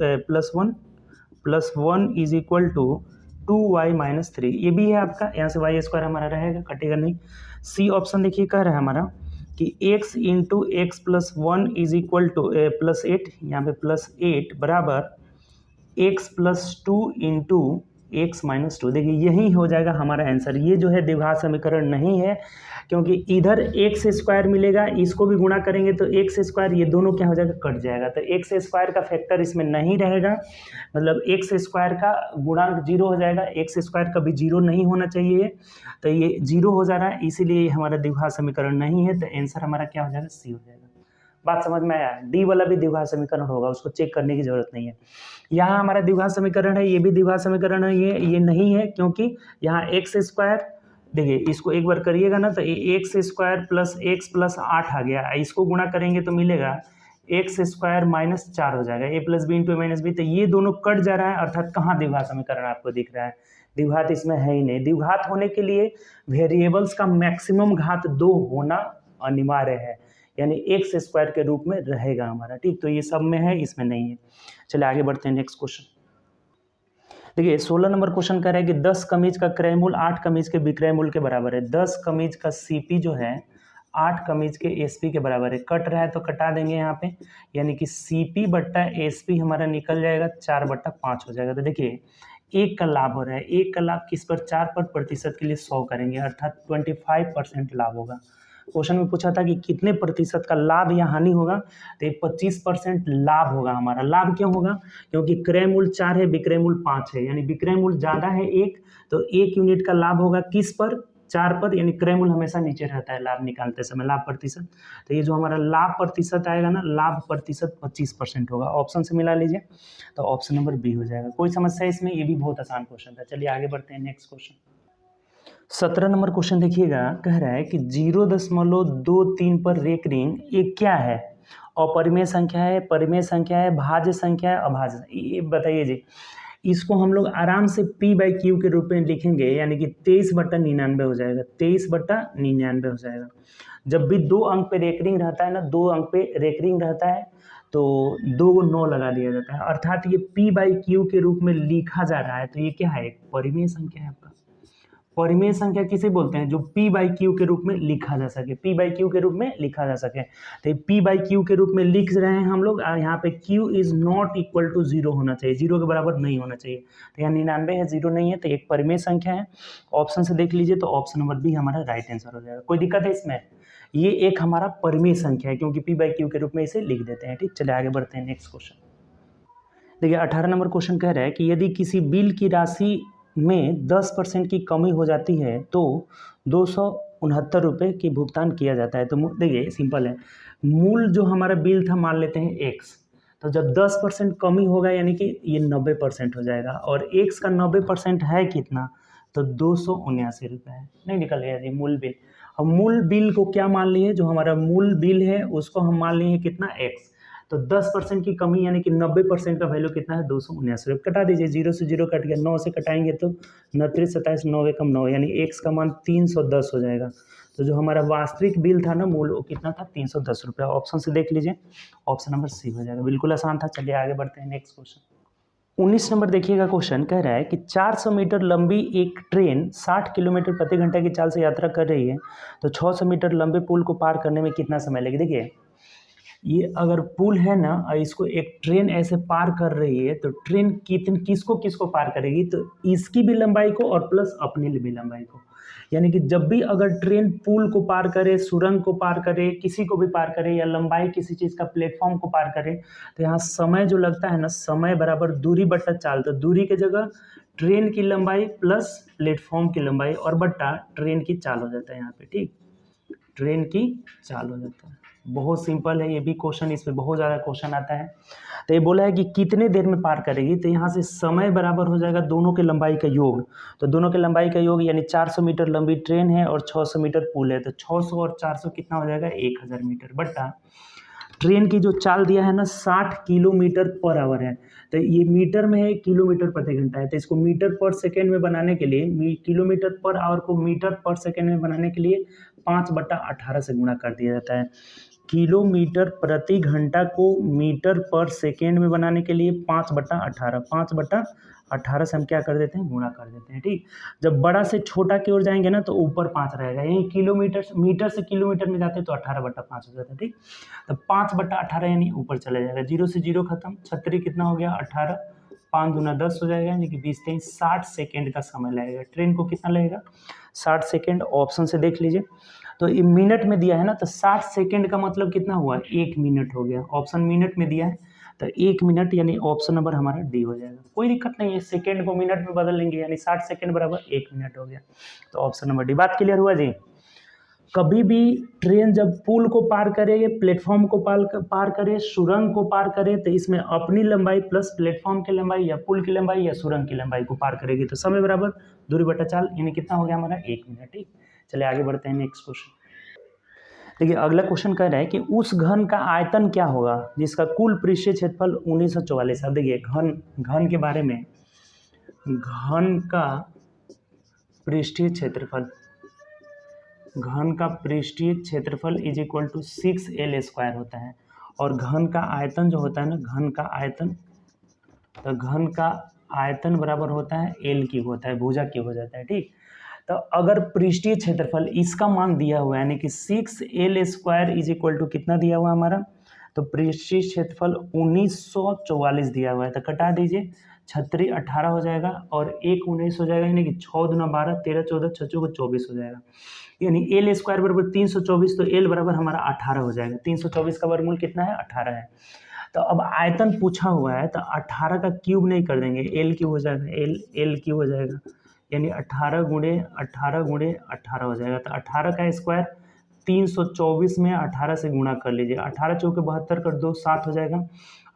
+1 is equal to 2y-3, ये भी है आपका, यहाँ से y² हमारा रहेगा, कटेगा नहीं। सी ऑप्शन देखिए कह रहा है हमारा कि x into x + 1 is equal to +8, यहाँ पे +8 बराबर x + 2 into x minus two. देखिए यही हो जाएगा हमारा आंसर। ये जो है द्विघात समीकरण नहीं है, क्योंकि इधर एक्स स्क्वायर मिलेगा, इसको भी गुणा करेंगे तो एक्स स्क्वायर, ये दोनों क्या हो जाएगा, कट जाएगा। तो एक्स स्क्वायर का फैक्टर इसमें नहीं रहेगा, मतलब एक्स स्क्वायर का गुणांक जीरो हो जाएगा। एक्स स्क्वायर कभी जीरो नहीं होना चाहिए, तो ये जीरो हो जा रहा है, इसीलिए ये हमारा द्विघात समीकरण नहीं है। तो आंसर हमारा क्या हो जाएगा, सी हो जाएगा। बात समझ में आया। डी वाला भी द्विघात समीकरण होगा, उसको चेक करने की जरूरत नहीं है। यहाँ हमारा द्विघात समीकरण है, ये भी द्विघात समीकरण है, ये नहीं है, क्योंकि यहाँ एक्स स्क्वायर, देखिए इसको एक बार करिएगा ना तो x square plus x plus 8 आ गया, इसको गुणा करेंगे तो मिलेगा एक्स स्क्वायर माइनस 4 हो जाएगा, A plus B into minus B. तो ये दोनों कट जा रहा है, अर्थात कहाँ द्विघात समीकरण आपको दिख रहा है, द्विघात इसमें है ही नहीं। द्विघात होने के लिए वेरिएबल्स का मैक्सिमम घात 2 होना अनिवार्य है, यानी एक्स स्क्वायर के रूप में रहेगा हमारा, ठीक। तो ये सब में है, इसमें नहीं है। चलिए आगे बढ़ते हैं, नेक्स्ट क्वेश्चन। देखिए 16 नंबर क्वेश्चन कह रहा है कि 10 कमीज का क्रय मूल्य 8 कमीज के विक्रय मूल्य के बराबर है। 10 कमीज का सीपी जो है 8 कमीज के एसपी के बराबर है। कट रहा है तो कटा देंगे यहाँ पे, यानी कि सीपी बट्टा एसपी हमारा निकल जाएगा 4/5 हो जाएगा। तो देखिए एक का लाभ हो रहा है, एक का लाभ किस पर, 4 पर प्रतिशत के लिए 100 करेंगे, अर्थात 25% लाभ होगा। क्वेश्चन में पूछा था कि कितने प्रतिशत का लाभ या हानि होगा, तो ये 25% लाभ होगा हमारा। लाभ क्यों होगा, क्योंकि क्रय मूल्य 4 है, विक्रय मूल्य 5 है, यानी विक्रय मूल्य ज़्यादा है 1, तो 1 यूनिट का लाभ होगा किस पर, 4 पर, यानी क्रय मूल्य हमेशा नीचे रहता है लाभ निकालते समय, लाभ प्रतिशत। तो ये जो हमारा लाभ प्रतिशत आएगा ना, लाभ प्रतिशत 25% होगा। ऑप्शन से मिला लीजिए, तो ऑप्शन नंबर बी हो जाएगा। कोई समस्या इसमें, ये भी बहुत आसान क्वेश्चन था। चलिए आगे बढ़ते हैं, नेक्स्ट क्वेश्चन। 17 नंबर क्वेश्चन देखिएगा, कह रहा है कि 0.23 पर रेकरिंग ये क्या है, अपरिमेय संख्या है, परिमेय संख्या है, भाज्य संख्या है, अभाज्य, ये बताइए जी। इसको हम लोग आराम से P/Q के रूप में लिखेंगे, यानी कि 23/99 हो जाएगा, 23/99 हो जाएगा। जब भी 2 अंक पे रेकरिंग रहता है ना, 2 अंक पे रेकरिंग रहता है तो 2 को 9 लगा दिया जाता है, अर्थात ये P/Q के रूप में लिखा जा रहा है। तो ये क्या है, एक परिमेय संख्या है आपका। परिमेय संख्या किसे बोलते हैं, जो P/Q के रूप में लिखा जा सके, P/Q के रूप में लिखा जा सके। तो P/Q के रूप में लिख रहे हैं हम लोग, यहाँ पे Q is not equal to 0 होना चाहिए, 0 के बराबर नहीं होना चाहिए। तो यहाँ 99 है, 0 नहीं है, तो एक परिमेय संख्या है। ऑप्शन से देख लीजिए, तो ऑप्शन नंबर बी हमारा राइट आंसर हो जाएगा। कोई दिक्कत है इसमें, ये एक हमारा परिमेय संख्या है, क्योंकि P/Q के रूप में इसे लिख देते हैं, ठीक। चलिए आगे बढ़ते हैं, नेक्स्ट क्वेश्चन। देखिए 18 नंबर क्वेश्चन कह रहा है कि यदि किसी बिल की राशि में 10% की कमी हो जाती है तो 269 रुपये की भुगतान किया जाता है। तो देखिए सिंपल है, मूल जो हमारा बिल था मान लेते हैं x, तो जब 10% कमी होगा यानी कि ये 90% हो जाएगा, और x का 90% है कितना, तो 279 रुपये है। नहीं निकल गया जी मूल बिल। हम मूल बिल को क्या मान लिए, जो हमारा मूल बिल है उसको हम मान लिए कितना, x। तो 10% की कमी यानी कि 90% का वैल्यू कितना है, 279 रुपये। कटा दीजिए, 0 से 0 कट गया, 9 से कटाएंगे तो 29, 27, 9 एकम 9, यानी x का मान 310 हो जाएगा। तो जो हमारा वास्तविक बिल था ना मूल, वो कितना था, 310 रुपये। ऑप्शन से देख लीजिए, ऑप्शन नंबर सी हो जाएगा। बिल्कुल आसान था। चलिए आगे बढ़ते हैं, नेक्स्ट क्वेश्चन। 19 नंबर देखिएगा, क्वेश्चन कह रहा है कि 400 मीटर लंबी एक ट्रेन 60 किलोमीटर प्रति घंटा की चाल से यात्रा कर रही है, तो 600 मीटर लंबे पुल को पार करने में कितना समय लगेगा। देखिए ये अगर पुल है ना, इसको एक ट्रेन ऐसे पार कर रही है, तो ट्रेन किसको किसको पार करेगी, तो इसकी भी लंबाई को और प्लस अपनी भी लंबाई को। यानी कि जब भी अगर ट्रेन पुल को पार करे, सुरंग को पार करे, किसी को भी पार करे, या लंबाई किसी चीज़ का प्लेटफॉर्म को पार करे, तो यहाँ समय जो लगता है ना, समय बराबर दूरी बट्टा चाल। तो दूरी की जगह ट्रेन की लंबाई प्लस प्लेटफॉर्म की लंबाई और बट्टा ट्रेन की चाल हो जाता है यहाँ पे, ठीक। ट्रेन की चाल हो जाता है। बहुत सिंपल है ये भी क्वेश्चन, इसमें बहुत ज़्यादा क्वेश्चन आता है। तो ये बोला है कि कितने देर में पार करेगी, तो यहाँ से समय बराबर हो जाएगा दोनों के लंबाई का योग। तो दोनों के लंबाई का योग यानी 400 मीटर लंबी ट्रेन है और 600 मीटर पुल है, तो 600 और 400 कितना हो जाएगा, 1000 मीटर, बट्टा ट्रेन की जो चाल दिया है ना 60 किलोमीटर पर आवर है। तो ये मीटर में है, किलोमीटर प्रति घंटा है, तो इसको मीटर पर सेकेंड में बनाने के लिए, किलोमीटर पर आवर को मीटर पर सेकेंड में बनाने के लिए 5/18 से गुणा कर दिया जाता है। किलोमीटर प्रति घंटा को मीटर पर सेकेंड में बनाने के लिए 5/18, 5/18 से हम क्या कर देते हैं, गुणा कर देते हैं, ठीक। जब बड़ा से छोटा की ओर जाएंगे ना तो ऊपर 5 रहेगा, यही किलोमीटर, मीटर से किलोमीटर में जाते हैं तो 18/5 हो जाता है, ठीक। तो 5/18 यानी ऊपर चला जाएगा, 0 से 0 खत्म, 36 कितना हो गया, 18, 5 दूना 10 हो जाएगा, यानी कि 20-3 60 सेकेंड का समय लगेगा। ट्रेन को कितना लगेगा? 60 सेकेंड। ऑप्शन से देख लीजिए, तो ये मिनट में दिया है ना, तो 60 सेकेंड का मतलब कितना हुआ? 1 मिनट हो गया। ऑप्शन मिनट में दिया है तो 1 मिनट, यानी ऑप्शन नंबर हमारा डी हो जाएगा। कोई दिक्कत नहीं है, सेकेंड को मिनट में बदल लेंगे, यानी 60 सेकेंड बराबर 1 मिनट हो गया। तो ऑप्शन नंबर डी। बात क्लियर हुआ जी? कभी भी ट्रेन जब पुल को पार करे, प्लेटफॉर्म को पार करे, सुरंग को पार करे, तो इसमें अपनी लंबाई प्लस प्लेटफॉर्म की लंबाई या पुल की लंबाई या सुरंग की लंबाई को पार करेगी, तो समय बराबर दूरी बटा चाल, यानी कितना हो गया हमारा? 1 मिनट। ठीक, चलिए आगे बढ़ते हैं नेक्स्ट क्वेश्चन। देखिए अगला क्वेश्चन कह रहा है कि उस घन का आयतन क्या होगा जिसका कुल पृष्ठीय क्षेत्रफल 1944। अब देखिए घन के बारे में, घन का पृष्ठीय क्षेत्रफल, घन का पृष्ठीय क्षेत्रफल इज इक्वल टू 6L² होता है, और घन का आयतन जो होता है ना, घन का आयतन, तो घन का आयतन बराबर होता है L³ होता है, भुजा क्यूब हो जाता है। ठीक, तो अगर पृष्ठीय क्षेत्रफल इसका मान दिया हुआ है, यानी कि 6L² इज इक्वल टू कितना दिया हुआ हमारा? तो पृष्ठीय क्षेत्रफल 1944 दिया हुआ है, तो कटा दीजिए, 36 18 हो जाएगा और 1 19 हो जाएगा, यानी कि 6 दूना 12 13 14 6 चौके 24 हो जाएगा, यानी L² बराबर 324, तो L बराबर हमारा 18 हो जाएगा। 324 का वर्गमूल कितना है? 18 है। तो अब आयतन पूछा हुआ है, तो 18 का क्यूब नहीं कर देंगे, L³ हो जाएगा, L³ हो जाएगा, यानी 18 गुणे 18 गुणे 18 हो जाएगा। तो 18 का स्क्वायर 324 में 18 से गुणा कर लीजिए, 18 चौके 72 कर दो 7 हो जाएगा,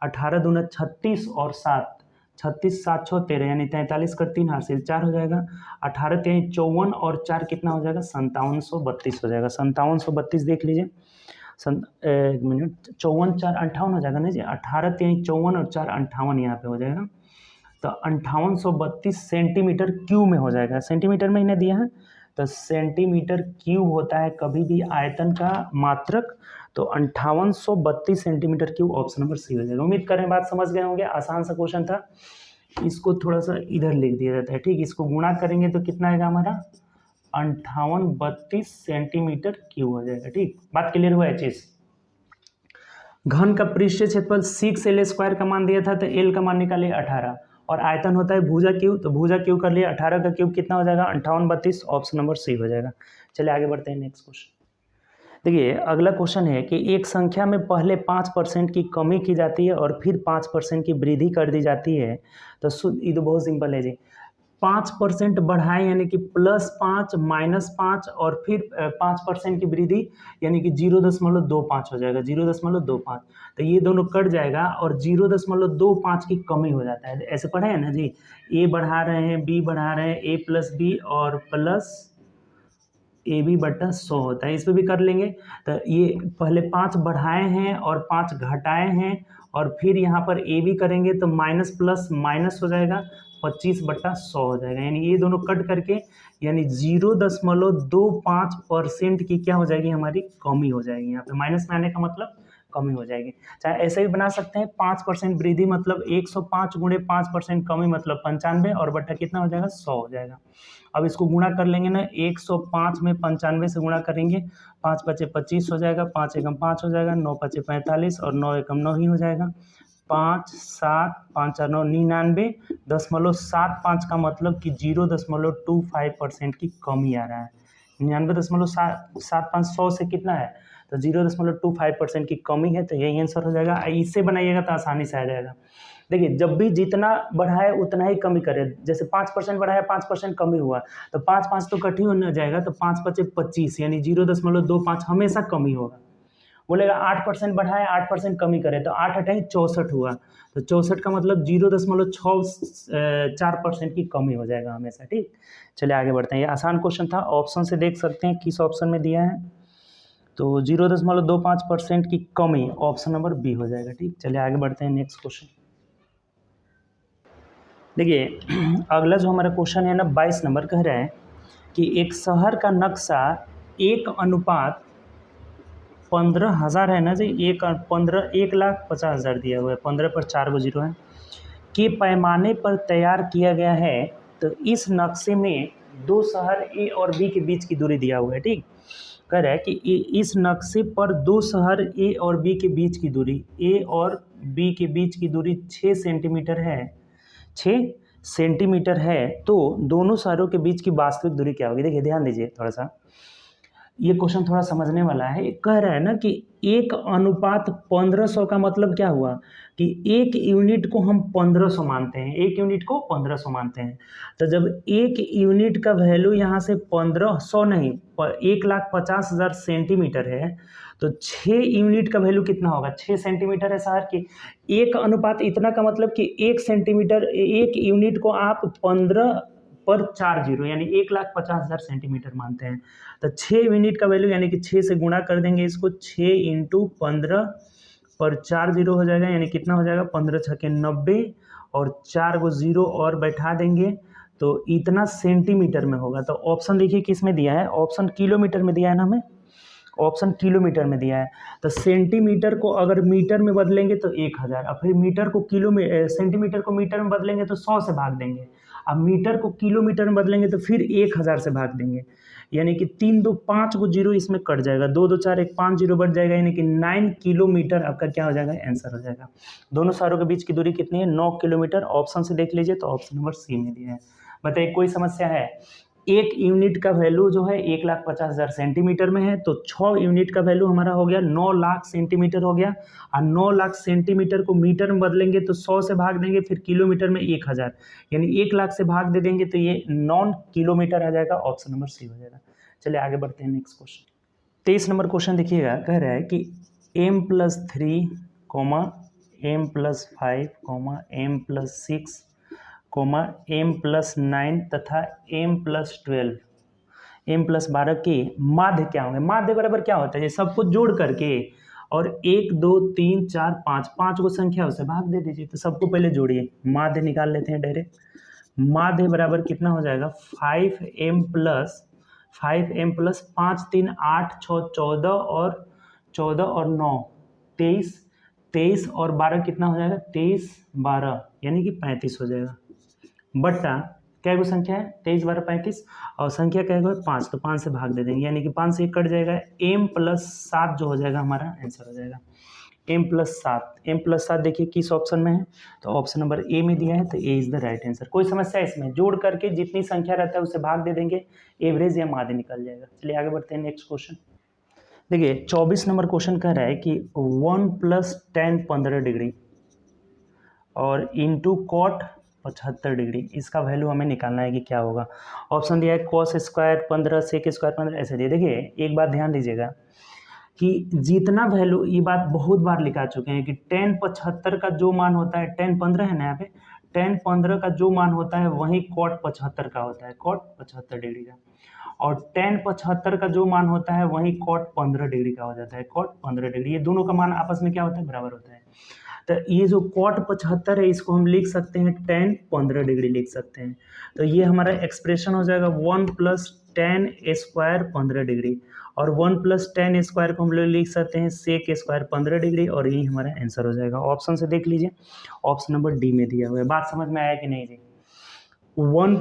18 दूना 36 और 7 36 7 6 13, यानी 43 कर 3 हासिल 4 हो जाएगा, 18 3 54 और 4 कितना हो जाएगा? 5732 हो जाएगा। 5732 देख लीजिए, एक मिनट, 54 4 58 हो जाएगा ना जी, 18 3 54 और 4 58 यहाँ पे हो जाएगा, तो 5832 सेंटीमीटर क्यूब में हो जाएगा। सेंटीमीटर में इन्हें दिया है, तो सेंटीमीटर क्यूब होता है कभी भी आयतन का मात्रक, तो 5832 centimetre cube, option number C हो जाएगा। उम्मीद करें बात समझ गए होंगे, आसान सा क्वेश्चन था। इसको थोड़ा सा इधर लिख दिया जाता है। ठीक, इसको गुणा करेंगे तो कितना आएगा हमारा? 5832 सेंटीमीटर क्यूब हो जाएगा। ठीक, बात क्लियर हुआ है चीज? घन का पृष्ठीय क्षेत्रफल 6L² का मान दिया था, तो L का मान निकालिए 18, और आयतन होता है भुजा क्यूब, तो भुजा क्यूब कर लिए, 18 का क्यूब कितना हो जाएगा? 5832, ऑप्शन नंबर सी हो जाएगा। चलिए आगे बढ़ते हैं नेक्स्ट क्वेश्चन। देखिए अगला क्वेश्चन है कि एक संख्या में पहले 5% की कमी की जाती है और फिर 5% की वृद्धि कर दी जाती है, तो ये तो बहुत सिंपल है जी। 5% बढ़ाएं, यानी कि +5 -5 और फिर 5% की वृद्धि, यानी कि 0.25 हो जाएगा, 0.25, तो ये दोनों कट जाएगा और 0.25 की कमी हो जाता है। ऐसे पढ़े हैं ना जी, ए बढ़ा रहे हैं, बी बढ़ा रहे हैं, a + b और प्लस AB बटा 100 होता है, इस पर भी कर लेंगे। तो ये पहले 5 बढ़ाए हैं और 5 घटाए हैं, और फिर यहाँ पर AB करेंगे तो माइनस प्लस माइनस हो जाएगा, 25/100 हो जाएगा, यानी ये दोनों कट करके, यानी 0.25% की क्या हो जाएगी? हमारी कमी हो जाएगी। यहाँ पे माइनस में आने का मतलब कमी हो जाएगी। चाहे ऐसे भी बना सकते हैं, 5% वृद्धि मतलब 105 गुणे 5% कमी मतलब 95, और बट्टा कितना हो जाएगा? 100 हो जाएगा। अब इसको गुणा कर लेंगे ना, 105 में 95 से गुणा करेंगे, 5 पचे 25 हो जाएगा, 5 एकम 5 हो जाएगा, 9 पचे 45 और 9 एकम 9 ही हो जाएगा, 5 7 5 4 9 99.75 का मतलब कि 0.25% की कमी आ रहा है। 99.75 100 से कितना है? तो 0.25% की कमी है, तो यही आंसर हो जाएगा। इससे बनाइएगा तो आसानी से आ जाएगा। देखिए जब भी जितना बढ़ाए उतना ही कमी करे, जैसे 5% बढ़ाया 5% कमी हुआ, तो 5 5 तो कट ही हो जाएगा, तो 5 पचे 25, यानी 0.25 हमेशा कमी होगा। बोलेगा 8% बढ़ाए 8% कमी करे, तो 8 8 64 हुआ, तो 64 का मतलब 0.64% की कमी हो जाएगा हमेशा। ठीक, चलिए आगे बढ़ते हैं। ये आसान क्वेश्चन था, ऑप्शन से देख सकते हैं किस ऑप्शन में दिया है, तो 0.25% की कमी, ऑप्शन नंबर बी हो जाएगा। ठीक, चलिए आगे बढ़ते हैं नेक्स्ट क्वेश्चन। देखिए अगला जो हमारा क्वेश्चन है ना 22 नंबर, कह रहा है कि एक शहर का नक्शा 1:15,000 है ना जी, 1,50,000 दिया हुआ है, 15 पर 4 गो जीरो है, के पैमाने पर तैयार किया गया है। तो इस नक्शे में दो शहर ए और बी के बीच की दूरी दिया हुआ है। ठीक, कह रहा है कि इस नक्शे पर दो शहर ए और बी के बीच की दूरी, ए और बी के बीच की दूरी 6 सेंटीमीटर है, 6 सेंटीमीटर है, तो दोनों शहरों के बीच की वास्तविक दूरी क्या होगी? देखिए ध्यान दीजिए थोड़ा सा, ये क्वेश्चन थोड़ा समझने वाला है। कह रहा है ना कि 1:1500 का मतलब क्या हुआ कि एक यूनिट को हम 1500 मानते हैं, एक यूनिट को 1500 मानते हैं। तो जब एक यूनिट का वैल्यू यहाँ से 1500 नहीं 1,50,000 सेंटीमीटर है, तो 6 यूनिट का वैल्यू कितना होगा? 6 सेंटीमीटर है सर की। 1 अनुपात इतना का मतलब कि 1 सेंटीमीटर, एक यूनिट को आप 15/4 यानी 1,50,000 सेंटीमीटर मानते हैं। तो 6 यूनिट का वैल्यू यानी कि 6 से गुणा कर देंगे इसको, 6 × 15/4 हो जाएगा, यानी कितना हो जाएगा? 15 छके 90 और 4 गो जीरो और बैठा देंगे तो इतना सेंटीमीटर में होगा। तो ऑप्शन देखिए किस में दिया है? ऑप्शन किलोमीटर में दिया है ना हमें, ऑप्शन किलोमीटर में दिया है। तो सेंटीमीटर को अगर मीटर में बदलेंगे तो 1000, और फिर मीटर को सेंटीमीटर को मीटर में बदलेंगे तो 100 से भाग देंगे, अब मीटर को किलोमीटर में बदलेंगे तो फिर 1000 से भाग देंगे, यानी कि 3 2 5 को जीरो इसमें कट जाएगा, 2 2 4 1 5 जीरो बढ़ जाएगा, यानी कि 9 किलोमीटर आपका क्या हो जाएगा? आंसर हो जाएगा। दोनों शहरों के बीच की दूरी कितनी है? 9 किलोमीटर। ऑप्शन से देख लीजिए, तो ऑप्शन नंबर सी में दिया है। बताइए कोई समस्या है? एक यूनिट का वैल्यू जो है 1,50,000 सेंटीमीटर में है, तो 6 यूनिट का वैल्यू हमारा हो गया 9 लाख सेंटीमीटर हो गया, और 9 लाख सेंटीमीटर को मीटर में बदलेंगे तो 100 से भाग देंगे, फिर किलोमीटर में 1000, यानी 1 लाख से भाग दे देंगे तो ये 9 किलोमीटर आ जाएगा। ऑप्शन नंबर सी हो जाएगा। चलिए आगे बढ़ते हैं नेक्स्ट क्वेश्चन। 23 नंबर क्वेश्चन देखिएगा, कह रहा है कि m+3, m+5, m+6, m+9 तथा m+12, m+12 के माध्य क्या होंगे? माध्य बराबर क्या होता है? ये सबको जोड़ करके और 1 2 3 4 5 5 को संख्या उसे भाग दे दीजिए। तो सबको पहले जोड़िए, माध्य निकाल लेते हैं डायरेक्ट। माध्य बराबर कितना हो जाएगा? 5m+5 3 8 6 14 और 9 23, 23 और 12 कितना हो जाएगा? 23 12 यानी कि 35 हो जाएगा, बट्टा क्या को संख्या है? 23 12 35, और संख्या क्या है? 5, तो 5 से भाग दे देंगे, यानी कि 5 से कट जाएगा, m+7 जो हो जाएगा हमारा आंसर हो जाएगा। m+7 देखिए किस ऑप्शन में है? तो ऑप्शन नंबर ए में दिया है, तो ए इज द राइट आंसर। कोई समस्या है इसमें? जोड़ करके जितनी संख्या रहता है उसे भाग दे देंगे, एवरेज या माध्य निकल जाएगा। चलिए आगे बढ़ते हैं नेक्स्ट क्वेश्चन। देखिए 24 नंबर क्वेश्चन कह रहा है कि 1 + tan 15 डिग्री और इंटू कॉट 75 डिग्री, इसका वैल्यू हमें निकालना है कि क्या होगा। ऑप्शन दिया है cos स्क्वायर 15, sec स्क्वायर 15, ऐसे दिए। देखिए एक बात ध्यान दीजिएगा कि जितना वैल्यू, ये बात बहुत बार लिखा चुके हैं कि tan 75 का जो मान होता है, tan 15 है ना यहाँ पे, tan 15 का जो मान होता है वही cot 75 का होता है, cot 75 डिग्री का, और tan 75 का जो मान होता है वही cot 15 डिग्री का हो जाता है, cot 15 डिग्री। ये दोनों का मान आपस में क्या होता है? बराबर होता है। तो ये जो cot 75 है इसको हम लिख सकते हैं tan 15 डिग्री लिख सकते हैं। तो ये हमारा एक्सप्रेशन हो जाएगा 1 + tan स्क्वायर 15 डिग्री, और 1 + tan स्क्वायर को हम लोग लिख सकते हैं sec स्क्वायर 15 डिग्री, और यही हमारा आंसर हो जाएगा। ऑप्शन से देख लीजिए, ऑप्शन नंबर डी में दिया हुआ है। बात समझ में आया कि नहीं जी? 1 +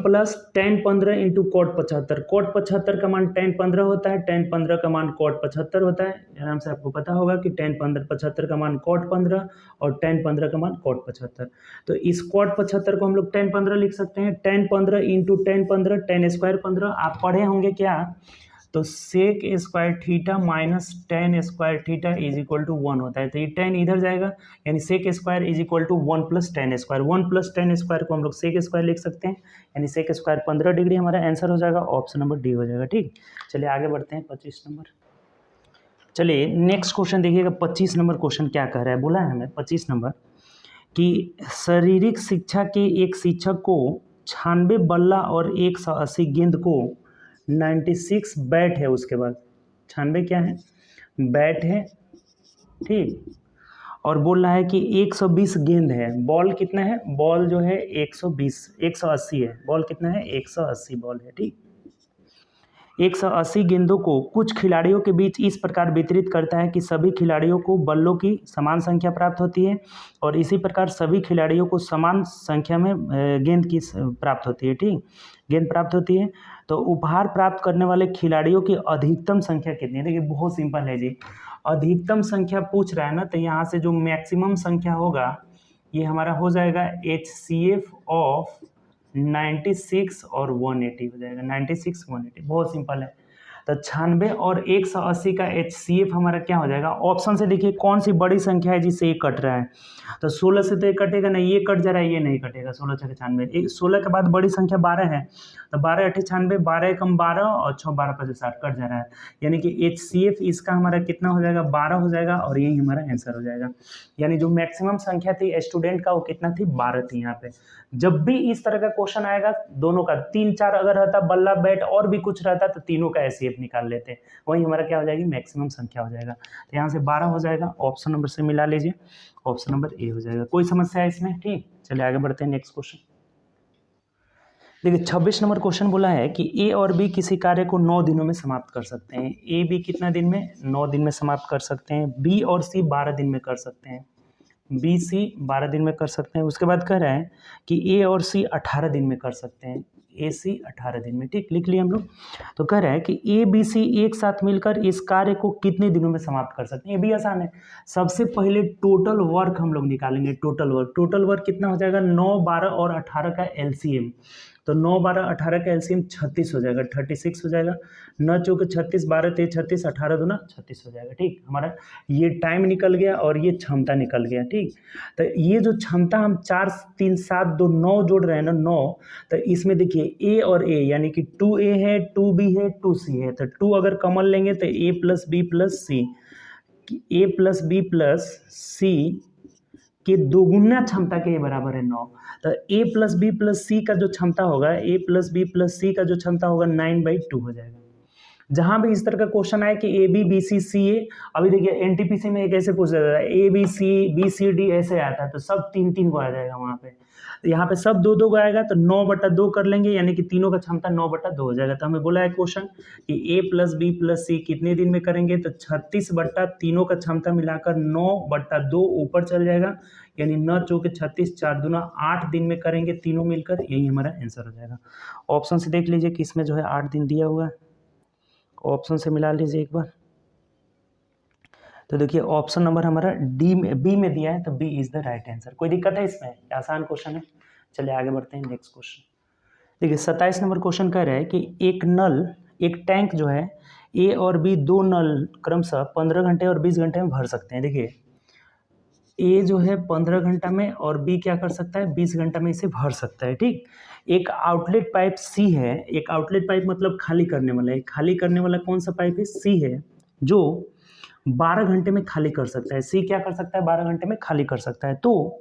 tan 15 इंटू cot 75, cot 75 का मान tan 15 होता है, tan 15 का मान cot 75 होता है। आराम से आपको पता होगा कि tan 75 का मान cot 15 और tan 15 का मान cot 75। तो इस cot 75 को हम लोग tan 15 लिख सकते हैं, tan 15 into tan 15, tan square 15। आप पढ़े होंगे क्या? तो sec square theta minus tan square theta is equal to 1 होता है। तो ये tan इधर जाएगा, यानी sec square is equal to 1 + tan square. 1 + tan square को हम लोग sec स्क्वायर लिख सकते हैं, यानी sec स्क्वायर 15 डिग्री हमारा आंसर हो जाएगा। ऑप्शन नंबर डी हो जाएगा। ठीक, चलिए आगे बढ़ते हैं 25 नंबर। चलिए नेक्स्ट क्वेश्चन देखिएगा। 25 नंबर क्वेश्चन क्या कह रहा है? बोला है हमें 25 नंबर कि शारीरिक शिक्षा के एक शिक्षक को 96 बल्ला और 180 गेंद को 96 बैट है, उसके बाद 96 क्या है? बैट है, ठीक, और बोल रहा है कि 120 गेंद है। बॉल कितना है? बॉल जो है 180 है। बॉल कितना है? 180 बॉल है, ठीक। 180 गेंदों को कुछ खिलाड़ियों के बीच इस प्रकार वितरित करता है कि सभी खिलाड़ियों को बल्लों की समान संख्या प्राप्त होती है, और इसी प्रकार सभी खिलाड़ियों को समान संख्या में गेंद की प्राप्त होती है, ठीक, गेंद प्राप्त होती है। तो उपहार प्राप्त करने वाले खिलाड़ियों की अधिकतम संख्या कितनी है? देखिए बहुत सिंपल है जी, अधिकतम संख्या पूछ रहा है ना, तो यहाँ से जो मैक्सिमम संख्या होगा ये हमारा हो जाएगा HCF ऑफ 96 और 180 हो जाएगा, 96 180, बहुत सिंपल है। तो 96 और 180 का HCF हमारा क्या हो जाएगा, ऑप्शन से देखिए कौन सी बड़ी संख्या है जिससे ये कट रहा है। तो 16 से तो ये कटेगा नहीं, ये कट जा रहा है, ये नहीं कटेगा। 16 छः 96, 16 के बाद बड़ी संख्या 12 है, तो 12 8 96, 12 एकम 12 और 6 12 5 60 कट जा रहा है। यानी कि HCF इसका हमारा कितना हो जाएगा, 12 हो जाएगा, और यही हमारा आंसर हो जाएगा। यानी जो मैक्सिमम संख्या थी स्टूडेंट का वो कितना थी, 12 थी। यहाँ पे जब भी इस तरह का क्वेश्चन आएगा, दोनों का 3 4 अगर रहता, बल्ला बैट और भी कुछ रहता, तो तीनों का HCF निकाल लेते, वही हमारा क्या हो जाएगी, मैक्सिमम संख्या हो जाएगा। तो यहाँ से 12 हो जाएगा, ऑप्शन नंबर से मिला लीजिए, ऑप्शन नंबर ए हो जाएगा। कोई समस्या है इसमें? ठीक, चलिए आगे बढ़ते हैं नेक्स्ट क्वेश्चन। देखिए 26 नंबर क्वेश्चन बोला है कि ए और बी किसी कार्य को 9 दिनों में समाप्त कर सकते हैं। ए बी कितना दिन में, 9 दिन में समाप्त कर सकते हैं। बी और सी 12 दिन में कर सकते हैं, बी सी 12 दिन में कर सकते हैं। उसके बाद कह रहे हैं कि ए और सी 18 दिन में कर सकते हैं, ए सी 18 दिन में। ठीक, लिख लिए हम लोग। तो कह रहे हैं कि ए बी सी एक साथ मिलकर इस कार्य को कितने दिनों में समाप्त कर सकते हैं। ये भी आसान है। सबसे पहले टोटल वर्क हम लोग निकालेंगे। टोटल वर्क कितना हो जाएगा, 9 12 और 18 का LCM। तो 9 12 18 का LCM 36 हो जाएगा, 36 हो जाएगा। 9 चौके 36, 12 तेज 36, 18 दूना 36 हो जाएगा। ठीक, हमारा ये टाइम निकल गया और ये क्षमता निकल गया। ठीक, तो ये जो क्षमता हम 4 3 7 2 9 जोड़ रहे हैं ना, 9, तो इसमें देखिए ए और ए यानी कि 2A है, 2B है, 2C है। तो 2 अगर कॉमन लेंगे तो A plus B plus C, A plus B plus C के दोगुना क्षमता के बराबर है 9। तो A plus B plus C का जो क्षमता होगा, A plus B plus C का जो क्षमता होगा 9/2 हो जाएगा। जहां भी इस तरह का क्वेश्चन आए कि ए बी बी सी सी ए, अभी देखिए NTPC में एक ऐसे पूछ जाता है A B C B C D ऐसे आता है, तो सब 3 को आ जाएगा वहां पे। तो यहाँ पे सब 2 को आएगा, तो 9/2 कर लेंगे, यानी कि तीनों का क्षमता 9/2 हो जाएगा। तो हमें बोला है क्वेश्चन कि A प्लस बी प्लस सी कितने दिन में करेंगे, तो 36 तीनों का क्षमता मिलाकर 9/2 ऊपर चल जाएगा, यानी 9 चौके 36, 4 दूना 8 दिन में करेंगे तीनों मिलकर, यही हमारा आंसर हो जाएगा। ऑप्शन से देख लीजिए कि इसमें जो है 8 दिन दिया हुआ है, ऑप्शन से मिला लीजिए एक बार। तो देखिए ऑप्शन नंबर हमारा बी में दिया है, तो B is the right answer. कोई दिक्कत है इसमें, आसान क्वेश्चन है। चलिए आगे बढ़ते हैं नेक्स्ट क्वेश्चन। देखिए 27 नंबर क्वेश्चन कह रहा है कि एक टैंक जो है ए और बी 2 नल क्रमशः 15 घंटे और 20 घंटे में भर सकते हैं। देखिए ए जो है 15 घंटा में और बी क्या कर सकता है, 20 घंटा में इसे भर सकता है। ठीक, एक आउटलेट पाइप सी है, एक आउटलेट पाइप मतलब खाली करने वाला है, खाली करने वाला कौन सा पाइप है, सी है, जो 12 घंटे में खाली कर सकता है। सी क्या कर सकता है, 12 घंटे में खाली कर सकता है। तो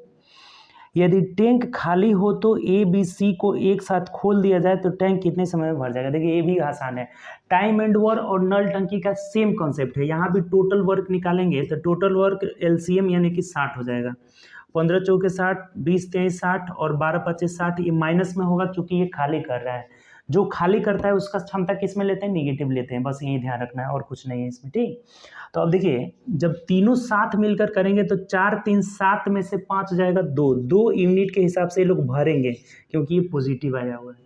यदि टैंक खाली हो तो ए बी सी को एक साथ खोल दिया जाए तो टैंक कितने समय में भर जाएगा। देखिए ये भी आसान है। टाइम एंड वर्क और नल टंकी का सेम कॉन्सेप्ट है। यहाँ भी टोटल वर्क निकालेंगे तो टोटल वर्क LCM यानी कि 60 हो जाएगा। 15 चौके 60, 20 23 60 और 12 25 60, ये माइनस में होगा क्योंकि ये खाली कर रहा है। जो खाली करता है उसका क्षमता किस में लेते हैं, निगेटिव लेते हैं। बस यही ध्यान रखना है और कुछ नहीं है इसमें। ठीक, तो अब देखिए जब तीनों साथ मिलकर करेंगे तो 4 3 7 में से 5 जाएगा 2 यूनिट के हिसाब से ये लोग भरेंगे, क्योंकि ये पॉजिटिव आया हुआ है।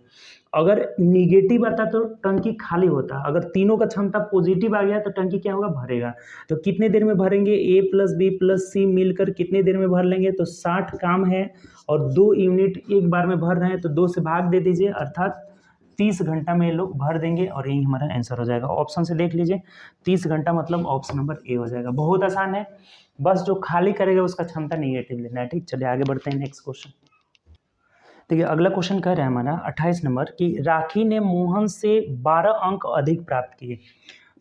अगर निगेटिव आता तो टंकी खाली होता। अगर तीनों का क्षमता पॉजिटिव आ गया तो टंकी क्या होगा, भरेगा। तो कितने देर में भरेंगे, ए प्लस बी प्लस सी मिलकर कितने देर में भर लेंगे, तो 60 काम है और 2 यूनिट एक बार में भर रहे हैं, तो 2 से भाग दे दीजिए, अर्थात 30 घंटा में ये लोग भर देंगे और यही हमारा आंसर हो जाएगा। ऑप्शन से देख लीजिए 30 घंटा मतलब ऑप्शन नंबर ए हो जाएगा। बहुत आसान है, बस जो खाली करेगा उसका क्षमता निगेटिव लेना है। ठीक, चलिए आगे बढ़ते हैं नेक्स्ट क्वेश्चन। देखिए अगला क्वेश्चन कह रहा है हमारा 28 नंबर कि राखी ने मोहन से 12 अंक अधिक प्राप्त किए।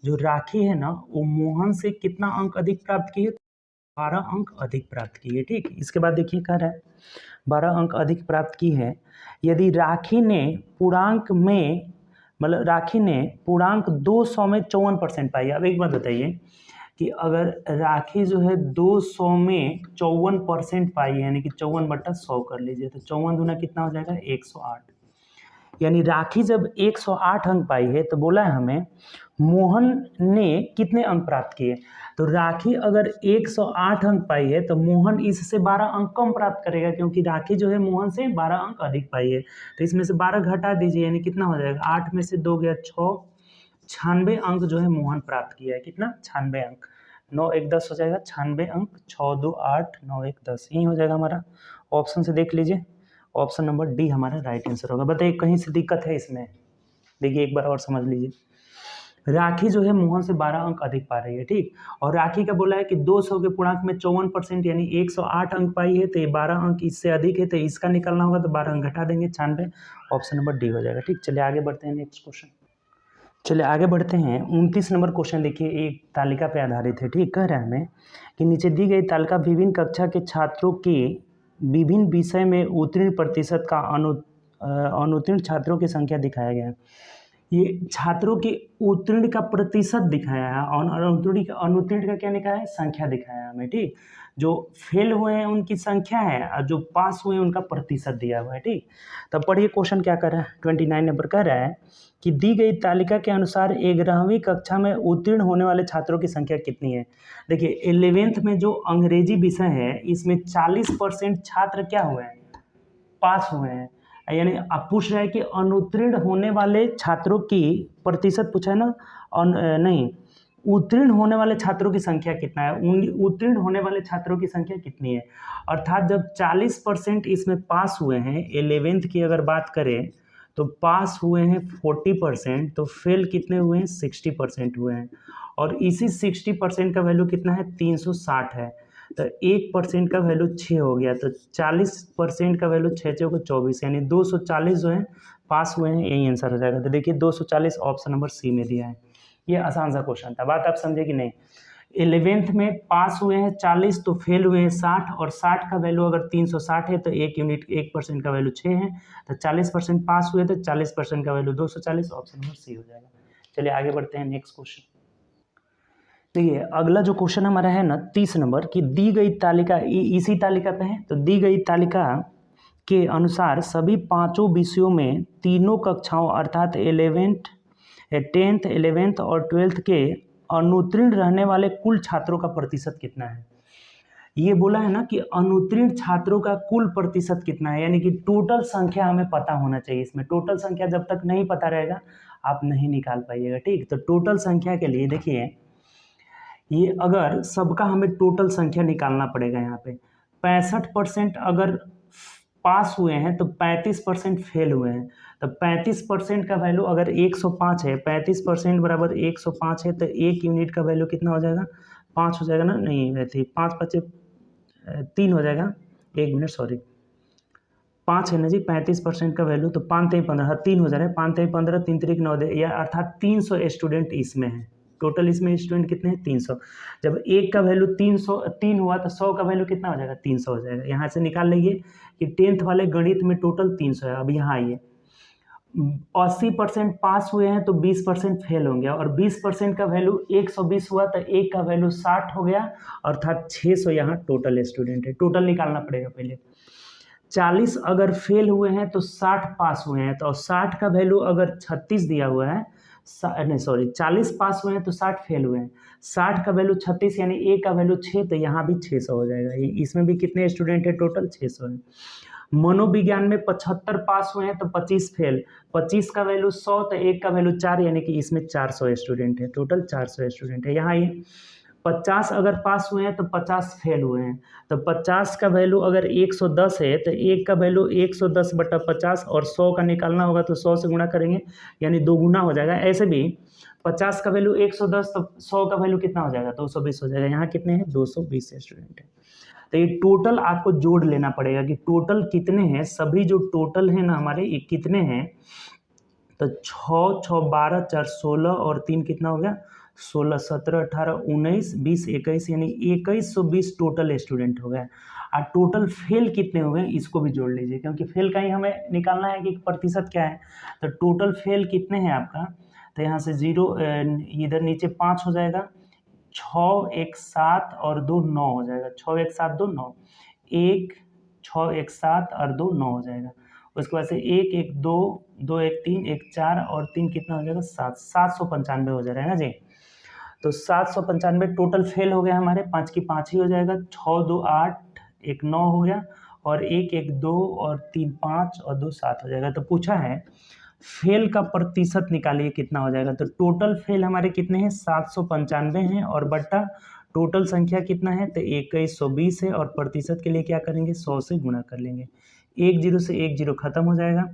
जो राखी है ना वो मोहन से कितना अंक अधिक प्राप्त किए, 12 अंक अधिक प्राप्त किए। ठीक, इसके बाद देखिए कह रहा है 12 अंक अधिक प्राप्त की है। यदि राखी ने पूर्णांक 200 में 54% पाई। अब एक बात बताइए कि अगर राखी जो है 200 में 54% पाई, यानी कि 54/100 कर लीजिए, तो 54 दूना कितना हो जाएगा, 108। यानी राखी जब 108 अंक पाई है तो बोला है हमें मोहन ने कितने अंक प्राप्त किए। तो राखी अगर 108 अंक पाई है तो मोहन इससे 12 अंक कम प्राप्त करेगा, क्योंकि राखी जो है मोहन से 12 अंक अधिक पाई है। तो इसमें से 12 घटा दीजिए, यानी कितना हो जाएगा, 8 में से 2 गया 6, 96 अंक जो है मोहन प्राप्त किया है। कितना, 96 अंक। 9 1 10 हो जाएगा, 96 अंक, 6 2 8, 9 1 10, यही हो जाएगा हमारा ऑप्शन से देख लीजिए, ऑप्शन नंबर डी हमारा राइट आंसर होगा। बताइए कहीं से दिक्कत है इसमें? देखिए एक बार और समझ लीजिए, राखी जो है मोहन से 12 अंक अधिक पा रही है, ठीक। और राखी का बोला है कि 200 के पूर्णांक में 54% यानी 108 अंक पाई है, तो ये 12 अंक इससे अधिक है, तो इसका निकलना होगा, तो 12 अंक घटा देंगे, 96। ऑप्शन नंबर डी हो जाएगा, ठीक। चलिए आगे बढ़ते हैं नेक्स्ट क्वेश्चन। चलिए आगे बढ़ते हैं। 29 नंबर क्वेश्चन देखिए, एक तालिका पे आधारित है, ठीक। कह रहा है हमें कि नीचे दी गई तालिका विभिन्न कक्षा के छात्रों के विभिन्न विषय में उत्तीर्ण प्रतिशत का अनुत्तीर्ण छात्रों की संख्या दिखाया गया है। ये छात्रों के उत्तीर्ण का प्रतिशत दिखाया है और अनुत्तीर्ण का क्या लिखा है? संख्या दिखाया है हमें, ठीक। जो फेल हुए हैं उनकी संख्या है और जो पास हुए हैं उनका प्रतिशत दिया हुआ है, ठीक। तब पढ़िए क्वेश्चन क्या कर रहा है। 29 नंबर कह रहा है कि दी गई तालिका के अनुसार 11वीं कक्षा में उत्तीर्ण होने वाले छात्रों की संख्या कितनी है। देखिए 11th में जो अंग्रेजी विषय है इसमें 40% छात्र क्या हुए हैं? पास हुए हैं। यानी आप पूछ रहे हैं कि अनुत्तीर्ण होने वाले छात्रों की प्रतिशत पूछा है ना, नहीं, उत्तीर्ण होने वाले छात्रों की संख्या कितना है, उत्तीर्ण होने वाले छात्रों की संख्या कितनी है। अर्थात जब 40% इसमें पास हुए हैं, 11th की अगर बात करें तो पास हुए हैं 40%, तो फेल कितने हुए हैं? 60% हुए हैं। और इसी 60% का वैल्यू कितना है? 360 है। तो 1% का वैल्यू 6 हो गया, तो 40% का वैल्यू 6 को 24, यानी 240 जो है पास हुए हैं, यही आंसर हो जाएगा। तो देखिए 240 ऑप्शन नंबर सी में दिया है। ये आसान सा क्वेश्चन था, बात आप समझे कि नहीं। 11th में पास हुए हैं 40, तो फेल हुए हैं 60, और 60 का वैल्यू अगर 360 है तो 1% का वैल्यू 6 है, तो 40% पास हुए तो 40% का वैल्यू 240, ऑप्शन नंबर सी हो जाएगा। चलिए आगे बढ़ते हैं नेक्स्ट क्वेश्चन। देखिए अगला जो क्वेश्चन हमारा है ना 30 नंबर की, दी गई तालिका इसी तालिका पे है, तो दी गई तालिका के अनुसार सभी 5 विषयों में तीनों कक्षाओं अर्थात 10th 11th और 12th के अनुत्तीर्ण रहने वाले कुल छात्रों का प्रतिशत कितना है। ये बोला है ना कि अनुत्तीर्ण छात्रों का कुल प्रतिशत कितना है, यानी कि टोटल संख्या हमें पता होना चाहिए। इसमें टोटल संख्या जब तक नहीं पता रहेगा आप नहीं निकाल पाइएगा, ठीक। तो टोटल संख्या के लिए देखिए, ये अगर सबका हमें टोटल संख्या निकालना पड़ेगा। यहाँ पे 65% अगर पास हुए हैं तो 35% फेल हुए हैं। तो 35% का वैल्यू अगर 105 है, 35% बराबर 105 है, तो 1 यूनिट का वैल्यू कितना हो जाएगा? 5 हो जाएगा ना, नहीं वैसे 5 5 3 हो जाएगा, 1 मिनट सॉरी, 5 है ना जी। 35% का वैल्यू तो 5 3 15, 3 हो जा रहा है, 5 3 15, 3 3 9 दे, या अर्थात 300 स्टूडेंट इसमें है। टोटल इसमें स्टूडेंट कितने हैं? 300। जब 1 का वैल्यू 3 हुआ तो 100 का वैल्यू कितना हो जाएगा? 300 हो जाएगा। यहाँ से निकाल लीजिए कि 10th वाले गणित में टोटल 300 है। अब यहाँ आइए, 80% पास हुए हैं तो 20% फेल होंगे, और 20% का वैल्यू 120 हुआ तो 1 का वैल्यू 60 हो गया, अर्थात 600 यहाँ टोटल स्टूडेंट है। टोटल निकालना पड़ेगा पहले। 40 अगर फेल हुए हैं तो 60 पास हुए हैं, तो 60 का वैल्यू अगर 36 दिया हुआ है, नहीं सॉरी, 40 पास हुए हैं तो 60 फेल हुए हैं, 60 का वैल्यू 36 यानी 1 का वैल्यू 6, तो यहाँ भी 600 हो जाएगा। इसमें भी कितने स्टूडेंट है? टोटल 600 है। मनोविज्ञान में 75 पास हुए हैं तो 25 फेल, 25 का वैल्यू 100 तो 1 का वैल्यू 4, यानी कि इसमें 400 स्टूडेंट है। टोटल 400 स्टूडेंट है। यहाँ ये 50 अगर पास हुए हैं तो 50 फेल हुए हैं, तो 50 का वैल्यू अगर 110 है तो 1 का वैल्यू 110/50, और 100 का निकालना होगा तो 100 से गुणा करेंगे, यानी 2 गुना हो जाएगा। ऐसे भी 50 का वैल्यू 110 तो 100 का वैल्यू कितना हो जाएगा? 220 हो जाएगा। यहाँ कितने हैं? 220 स्टूडेंट है। तो ये टोटल आपको जोड़ लेना पड़ेगा कि टोटल कितने हैं। सभी जो टोटल है ना हमारे, ये कितने हैं? तो 6 6 12 4 16 और 3 कितना हो गया? 16 17 18 19 20 21, यानी 2120 टोटल स्टूडेंट हो गए। और टोटल फेल कितने हो गए इसको भी जोड़ लीजिए, क्योंकि फेल का ही हमें निकालना है कि प्रतिशत क्या है। तो टोटल फेल कितने हैं आपका? तो यहाँ से 0 इधर नीचे 5 हो जाएगा, 6 1 7 और 2 9 हो जाएगा। 6 1 7 2 9, 1 6 1 7 और 2 9 हो जाएगा। उसके बाद से 1 1 2 2 1 3 1 4 और 3 कितना हो जाएगा? 7 795 हो जा रहा है ना जी। तो 795 टोटल फेल हो गया हमारे, 5 की 5 ही हो जाएगा, 6 2 8 1 9 हो गया, और 1 1 2 और 3 5 और 2 7 हो जाएगा। तो पूछा है फेल का प्रतिशत निकालिए कितना हो जाएगा। तो टोटल फेल हमारे कितने हैं? 795 हैं, और बट्टा टोटल संख्या कितना है, तो 2120 है, और प्रतिशत के लिए क्या करेंगे, 100 से गुणा कर लेंगे। 1 जीरो से 1 जीरो खत्म हो जाएगा।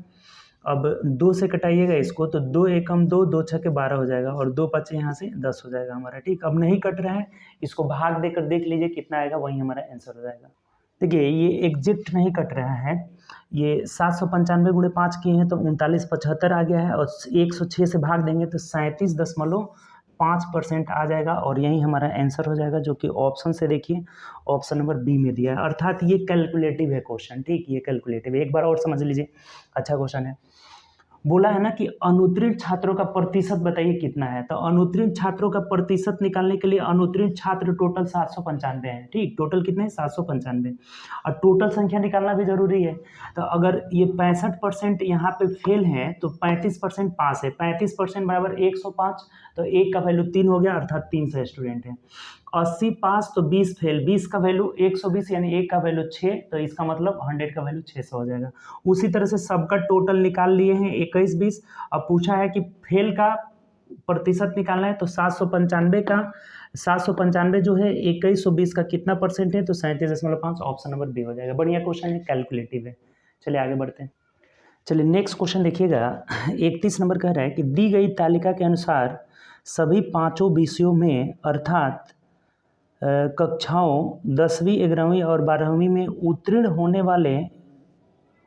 अब 2 से कटाइएगा इसको, तो 2 एकम 2, 2 छके 12 हो जाएगा, और 2 बचे यहाँ से 10 हो जाएगा हमारा। ठीक, अब नहीं कट रहा है, इसको भाग देकर देख लीजिए कितना आएगा, वही हमारा आंसर हो जाएगा। देखिए ये एग्जैक्ट नहीं कट रहा है, ये 795 गुणे 5 किए हैं तो 3975 आ गया है, और 106 से भाग देंगे तो 37.5% आ जाएगा, और यही हमारा आंसर हो जाएगा, जो कि ऑप्शन से देखिए ऑप्शन नंबर बी में दिया है। अर्थात ये कैलकुलेटिव है क्वेश्चन। ठीक, ये कैलकुलेटिव है, एक बार और समझ लीजिए, अच्छा क्वेश्चन है। बोला है ना कि अनुत्तीर्ण छात्रों का प्रतिशत बताइए कितना है, तो अनुत्तीर्ण छात्रों का प्रतिशत निकालने के लिए अनुत्तीर्ण छात्र टोटल 795 हैं। ठीक, टोटल कितने हैं, 795, और टोटल संख्या निकालना भी जरूरी है। तो अगर ये 65% यहाँ पे फेल है तो 35% पास है। 35% बराबर 105, तो 1 का वैल्यू 3 हो गया, अर्थात 300 स्टूडेंट हैं। 80 पास तो 20 फेल, 20 का वैल्यू 120 यानी 1 का वैल्यू 6, तो इसका मतलब 100 का वैल्यू 600 हो जाएगा। उसी तरह से सबका टोटल निकाल लिए हैं 21 20। अब पूछा है कि फेल का प्रतिशत निकालना है, तो 795 जो है 2120 का कितना परसेंट है, तो 37.5, ऑप्शन नंबर बी हो जाएगा। बढ़िया क्वेश्चन है, कैलकुलेटिव है। चलिए आगे बढ़ते हैं। चलिए नेक्स्ट क्वेश्चन देखिएगा, 31 नंबर कह रहा है कि दी गई तालिका के अनुसार सभी 5 विषयों में अर्थात कक्षाओं 10वीं 11वीं और 12वीं में उत्तीर्ण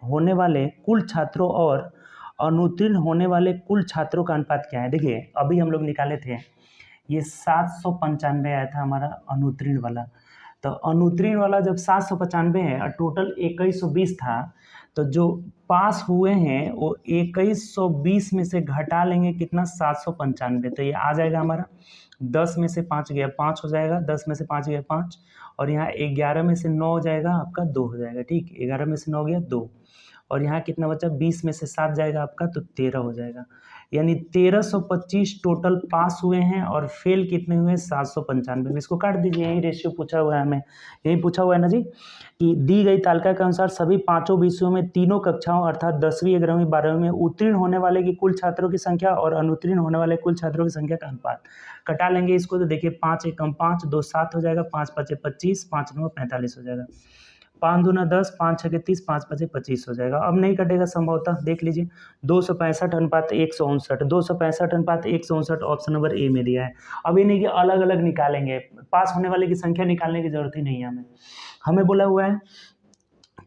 होने वाले कुल छात्रों और अनुत्तीर्ण होने वाले कुल छात्रों का अनुपात क्या है। देखिए अभी हम लोग निकाले थे, ये 795 आया था हमारा अनुत्तीर्ण वाला। तो अनुत्तीर्ण वाला जब 795 है और टोटल 2120 था, तो जो पास हुए हैं वो 2120 में से घटा लेंगे कितना, 795। तो ये आ जाएगा हमारा 10 में से 5 गया 5 हो जाएगा, 10 में से 5 गया 5, और यहाँ 11 में से 9 हो जाएगा आपका 2 हो जाएगा। ठीक, 11 में से 9 गया 2, और यहाँ कितना बचा, 20 में से 7 जाएगा आपका, तो 13 हो जाएगा। यानी 1325 टोटल पास हुए हैं, और फेल कितने हुए, 795। इसको काट दीजिए, यही रेशियो पूछा हुआ है हमें, यही पूछा हुआ है ना जी, कि दी गई तालिका के अनुसार सभी 5 विषयों में तीनों कक्षाओं अर्थात 10वीं 11वीं 12वीं में उत्तीर्ण होने वाले की कुल छात्रों की संख्या और अनुत्तीर्ण होने वाले कुल छात्रों की संख्या का अनुपात। कटा लेंगे इसको, तो देखिए 5 एकम 5, 2 7 हो जाएगा, 5 5 25, 5 9 45 हो जाएगा, 5 दूना 10, 5 6 30, 5 5 25 हो जाएगा। अब नहीं कटेगा संभवतः, देख लीजिए 265 अनुपात 159, 265 अनुपात 159 ऑप्शन नंबर ए में दिया है। अब ये नहीं कि अलग अलग निकालेंगे, पास होने वाले की संख्या निकालने की जरूरत ही नहीं है हमें बोला हुआ है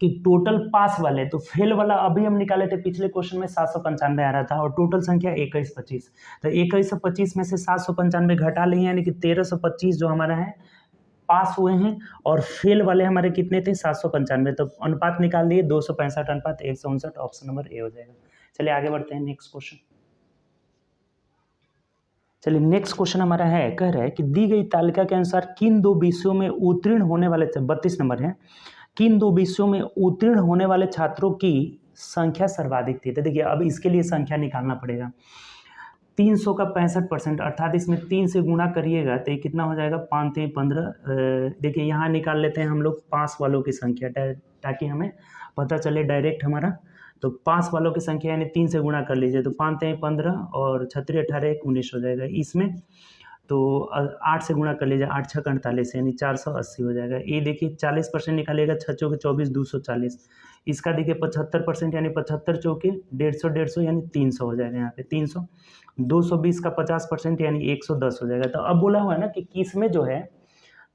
कि टोटल पास वाले, तो फेल वाला अभी हम निकाले थे पिछले क्वेश्चन में 795 आ रहा था, और टोटल संख्या 2125, तो 2125 में से 795 घटा लिए, यानी कि 1325 जो हमारा है पास हुए हैं, और फेल वाले हमारे कितने थे, 795। तो अनुपात निकाल दिए, 265 अनुपात 159, ऑप्शन नंबर ए हो जाएगा। चलिए आगे बढ़ते हैं, नेक्स्ट क्वेश्चन। चलिए नेक्स्ट क्वेश्चन हमारा है, कह रहा है कि दी गई तालिका के अनुसार किन 2 विषयों में उत्तीर्ण होने वाले, 32 नंबर है, किन 2 विषयों में उत्तीर्ण होने वाले छात्रों की संख्या सर्वाधिक थी। तो देखिए अब इसके लिए संख्या निकालना पड़ेगा। 300 का 65%, अर्थात इसमें 3 से गुणा करिएगा तो ये कितना हो जाएगा, 5 3 15। देखिए यहाँ निकाल लेते हैं हम लोग पास वालों की संख्या, ताकि हमें पता चले डायरेक्ट हमारा। तो पास वालों की संख्या यानी 3 से गुणा कर लीजिए, तो 5 3 15 और 36 18 19 हो जाएगा। इसमें तो 8 से गुणा कर लीजिए, 8 6 48 यानी 480 हो जाएगा। ये देखिए 40% निकालिएगा, 6 चौके 24 240। इसका देखिए 75% यानी 75 चौके 150 150 यानी 300 हो जाएगा। यहाँ पे 300, 220 का 50% यानी 110 हो जाएगा। तो अब बोला हुआ है ना कि किसमें जो है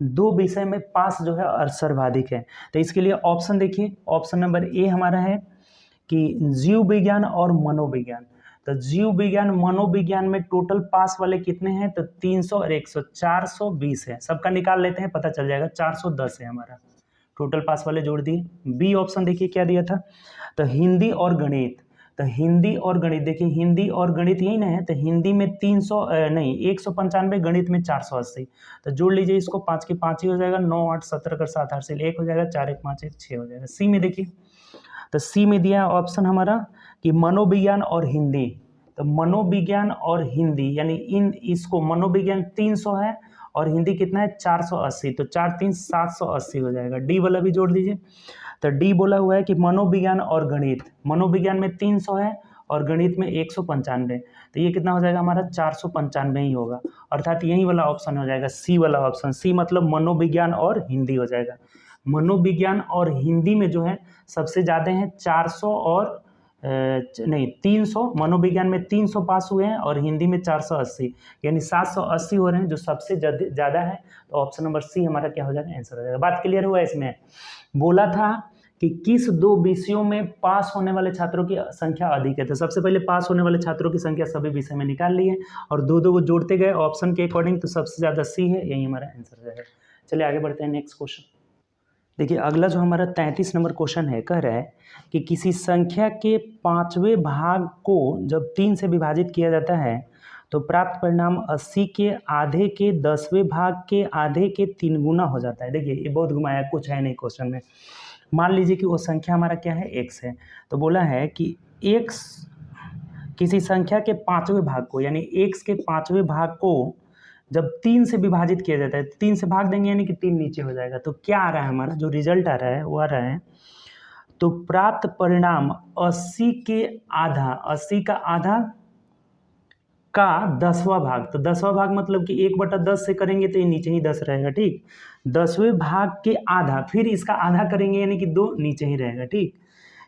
2 विषय में पास जो है सर्वाधिक है। तो इसके लिए ऑप्शन देखिए, ऑप्शन नंबर ए हमारा है कि जीव विज्ञान और मनोविज्ञान। तो जीव विज्ञान मनोविज्ञान में टोटल पास वाले कितने हैं, तो 300 और 100 420 है। सबका निकाल लेते हैं, पता चल जाएगा, 410 है हमारा टोटल पास वाले, जोड़ दिए। बी ऑप्शन देखिए क्या दिया था, तो हिंदी और गणित। तो हिंदी और गणित, देखिए हिंदी और गणित यही ना है, तो हिंदी में 195, गणित में 480। तो जोड़ लीजिए इसको, 5 के 5 ही हो जाएगा, 9 8 17 कर 7 8 से 1 हो जाएगा, 4 1 5 1 6 हो जाएगा। सी में देखिए, तो सी में दिया ऑप्शन हमारा कि मनोविज्ञान और हिंदी। तो मनोविज्ञान और हिंदी यानी इसको मनोविज्ञान 300 है और हिंदी कितना है 480, तो 4 3 780 हो जाएगा। डी वाला भी जोड़ दीजिए, तो डी बोला हुआ है कि मनोविज्ञान और गणित, मनोविज्ञान में 300 है और गणित में 195, तो ये कितना हो जाएगा हमारा 495 ही होगा, अर्थात यही वाला ऑप्शन हो जाएगा, सी वाला ऑप्शन। सी मतलब मनोविज्ञान और हिंदी हो जाएगा। मनोविज्ञान और हिंदी में जो है सबसे ज़्यादा हैं 400 और नहीं 300, मनोविज्ञान में 300 पास हुए हैं और हिंदी में 480, यानी 780 हो रहे हैं जो सबसे ज़्यादा है। तो ऑप्शन नंबर सी हमारा क्या हो जाएगा, आंसर हो जाएगा। बात क्लियर हुआ इसमें? बोला था कि किस दो विषयों में पास होने वाले छात्रों की संख्या अधिक है। तो सबसे पहले पास होने वाले छात्रों की संख्या सभी विषय में निकाल ली है और दो दो को जोड़ते गए ऑप्शन के अकॉर्डिंग, तो सबसे ज़्यादा सी है, यही हमारा आंसर हो जाएगा। चलिए आगे बढ़ते हैं नेक्स्ट क्वेश्चन। देखिए अगला जो हमारा 33 नंबर क्वेश्चन है, कह रहा है कि किसी संख्या के 5वें भाग को जब 3 से विभाजित किया जाता है तो प्राप्त परिणाम 80 के आधे के 10वें भाग के आधे के 3 गुना हो जाता है। देखिए ये बहुत घुमाया, कुछ है नहीं क्वेश्चन में। मान लीजिए कि वो संख्या हमारा क्या है, x है। तो बोला है कि x किसी संख्या के 5वें भाग को, यानी x के 5वें भाग को जब 3 से विभाजित किया जाता है, 3 से भाग देंगे यानी कि 3 नीचे हो जाएगा। तो क्या आ रहा है हमारा जो रिजल्ट आ रहा है वो आ रहा है, तो प्राप्त परिणाम 80 के आधा, 80 का आधा का 10वां भाग। तो 10वां भाग मतलब कि 1/10 से करेंगे तो ये नीचे ही 10 रहेगा, ठीक। 10वें भाग के आधा, फिर इसका आधा करेंगे यानी कि 2 नीचे ही रहेगा, ठीक।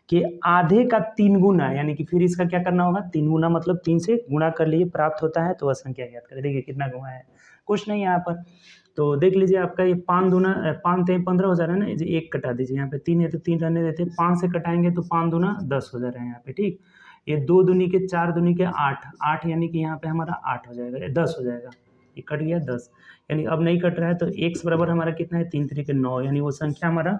कि आधे का 3 गुना, यानी कि फिर इसका क्या करना होगा, 3 गुना मतलब 3 से गुणा कर लिए, प्राप्त होता है तो वह संख्या ज्ञात करें। देखिए कितना गुना है, कुछ नहीं यहाँ पर। तो देख लीजिए आपका ये 5 दूना 5 3 15 हो जा रहा है ना, 1 कटा दीजिए, यहाँ पे 3 है तो 3 रहने देते, 5 से कटाएंगे तो 5 दूना 10 हो जा रहा है यहाँ पे, ठीक। ये 2 दूनी के 4 दूनी के 8, 8 यानी कि यहाँ पे हमारा 8 हो जाएगा, 10 हो जाएगा, ये कट गया 10, यानी अब नहीं कट रहा है। तो x बराबर हमारा कितना है, 3 3 के 9, यानी वो संख्या हमारा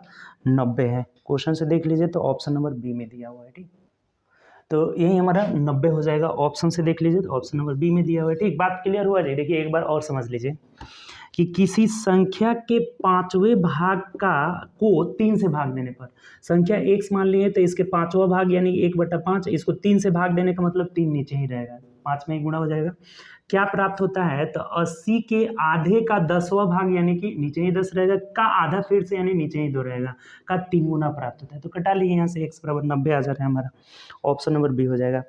90 है। क्वेश्चन से देख लीजिए तो ऑप्शन नंबर बी में दिया हुआ है, ठीक। तो यही हमारा 90 हो जाएगा, ऑप्शन से देख लीजिए तो ऑप्शन नंबर बी में दिया हुआ है, ठीक। बात क्लियर हुआ जी? देखिए एक बार और समझ लीजिए कि किसी संख्या के 5वें भाग को 3 से भाग देने पर, संख्या x मान लिए तो इसके 5वां भाग यानी 1/5, इसको 3 से भाग देने का मतलब 3 नीचे ही रहेगा, 5 में ही गुणा हो जाएगा। क्या प्राप्त होता है, तो 80 के आधे का 10वां भाग यानी कि नीचे ही 10 रहेगा, का आधा फिर से यानी नीचे ही 2 रहेगा, का 3 गुना प्राप्त होता है। तो कटा लिए यहाँ से x बराबर 90 आ जा रहा है हमारा, ऑप्शन नंबर बी हो जाएगा।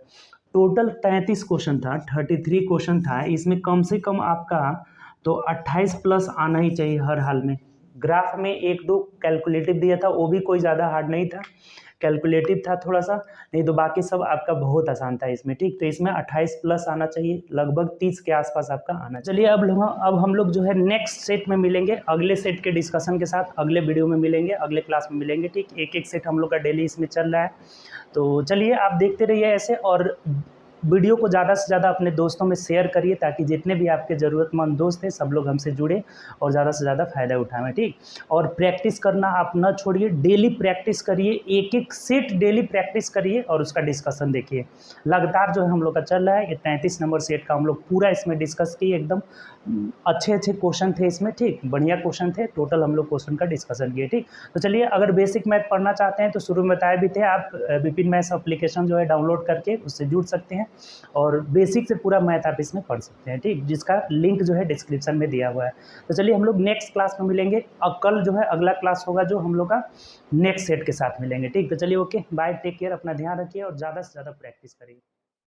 टोटल 33 क्वेश्चन था, 33 क्वेश्चन था, इसमें कम से कम आपका तो 28 प्लस आना ही चाहिए हर हाल में। ग्राफ में 1-2 कैलकुलेटिव दिया था, वो भी कोई ज़्यादा हार्ड नहीं था, कैलकुलेटिव था थोड़ा सा, नहीं तो बाकी सब आपका बहुत आसान था इसमें, ठीक। तो इसमें 28 प्लस आना चाहिए, लगभग 30 के आसपास आपका आना। चलिए अब हम लोग जो है नेक्स्ट सेट में मिलेंगे, अगले सेट के डिस्कशन के साथ अगले वीडियो में मिलेंगे, अगले क्लास में मिलेंगे, ठीक। एक एक सेट हम लोग का डेली इसमें चल रहा है। तो चलिए आप देखते रहिए ऐसे, और वीडियो को ज़्यादा से ज़्यादा अपने दोस्तों में शेयर करिए ताकि जितने भी आपके ज़रूरतमंद दोस्त हैं सब लोग हमसे जुड़े और ज़्यादा से ज़्यादा फ़ायदा उठाएं, ठीक। और प्रैक्टिस करना आप न छोड़िए, डेली प्रैक्टिस करिए, एक एक सेट डेली प्रैक्टिस करिए और उसका डिस्कशन देखिए। लगातार जो है हम लोग का चल रहा है, ये 33 नंबर सेट का हम लोग पूरा इसमें डिस्कस किए, एकदम अच्छे अच्छे क्वेश्चन थे इसमें, ठीक, बढ़िया क्वेश्चन थे, टोटल हम लोग क्वेश्चन का डिस्कशन किए, ठीक। तो चलिए अगर बेसिक मैथ पढ़ना चाहते हैं तो शुरू में बताए भी थे, आप विपिन मैथ्स एप्लीकेशन जो है डाउनलोड करके उससे जुड़ सकते हैं और बेसिक से पूरा मैथ आप इसमें पढ़ सकते हैं, ठीक, जिसका लिंक जो है डिस्क्रिप्शन में दिया हुआ है। तो चलिए हम लोग नेक्स्ट क्लास में मिलेंगे, अब कल जो है अगला क्लास होगा जो हम लोग का नेक्स्ट सेट के साथ मिलेंगे, ठीक। तो चलिए ओके बाय, टेक केयर, अपना ध्यान रखिए और ज़्यादा से ज़्यादा प्रैक्टिस करिए।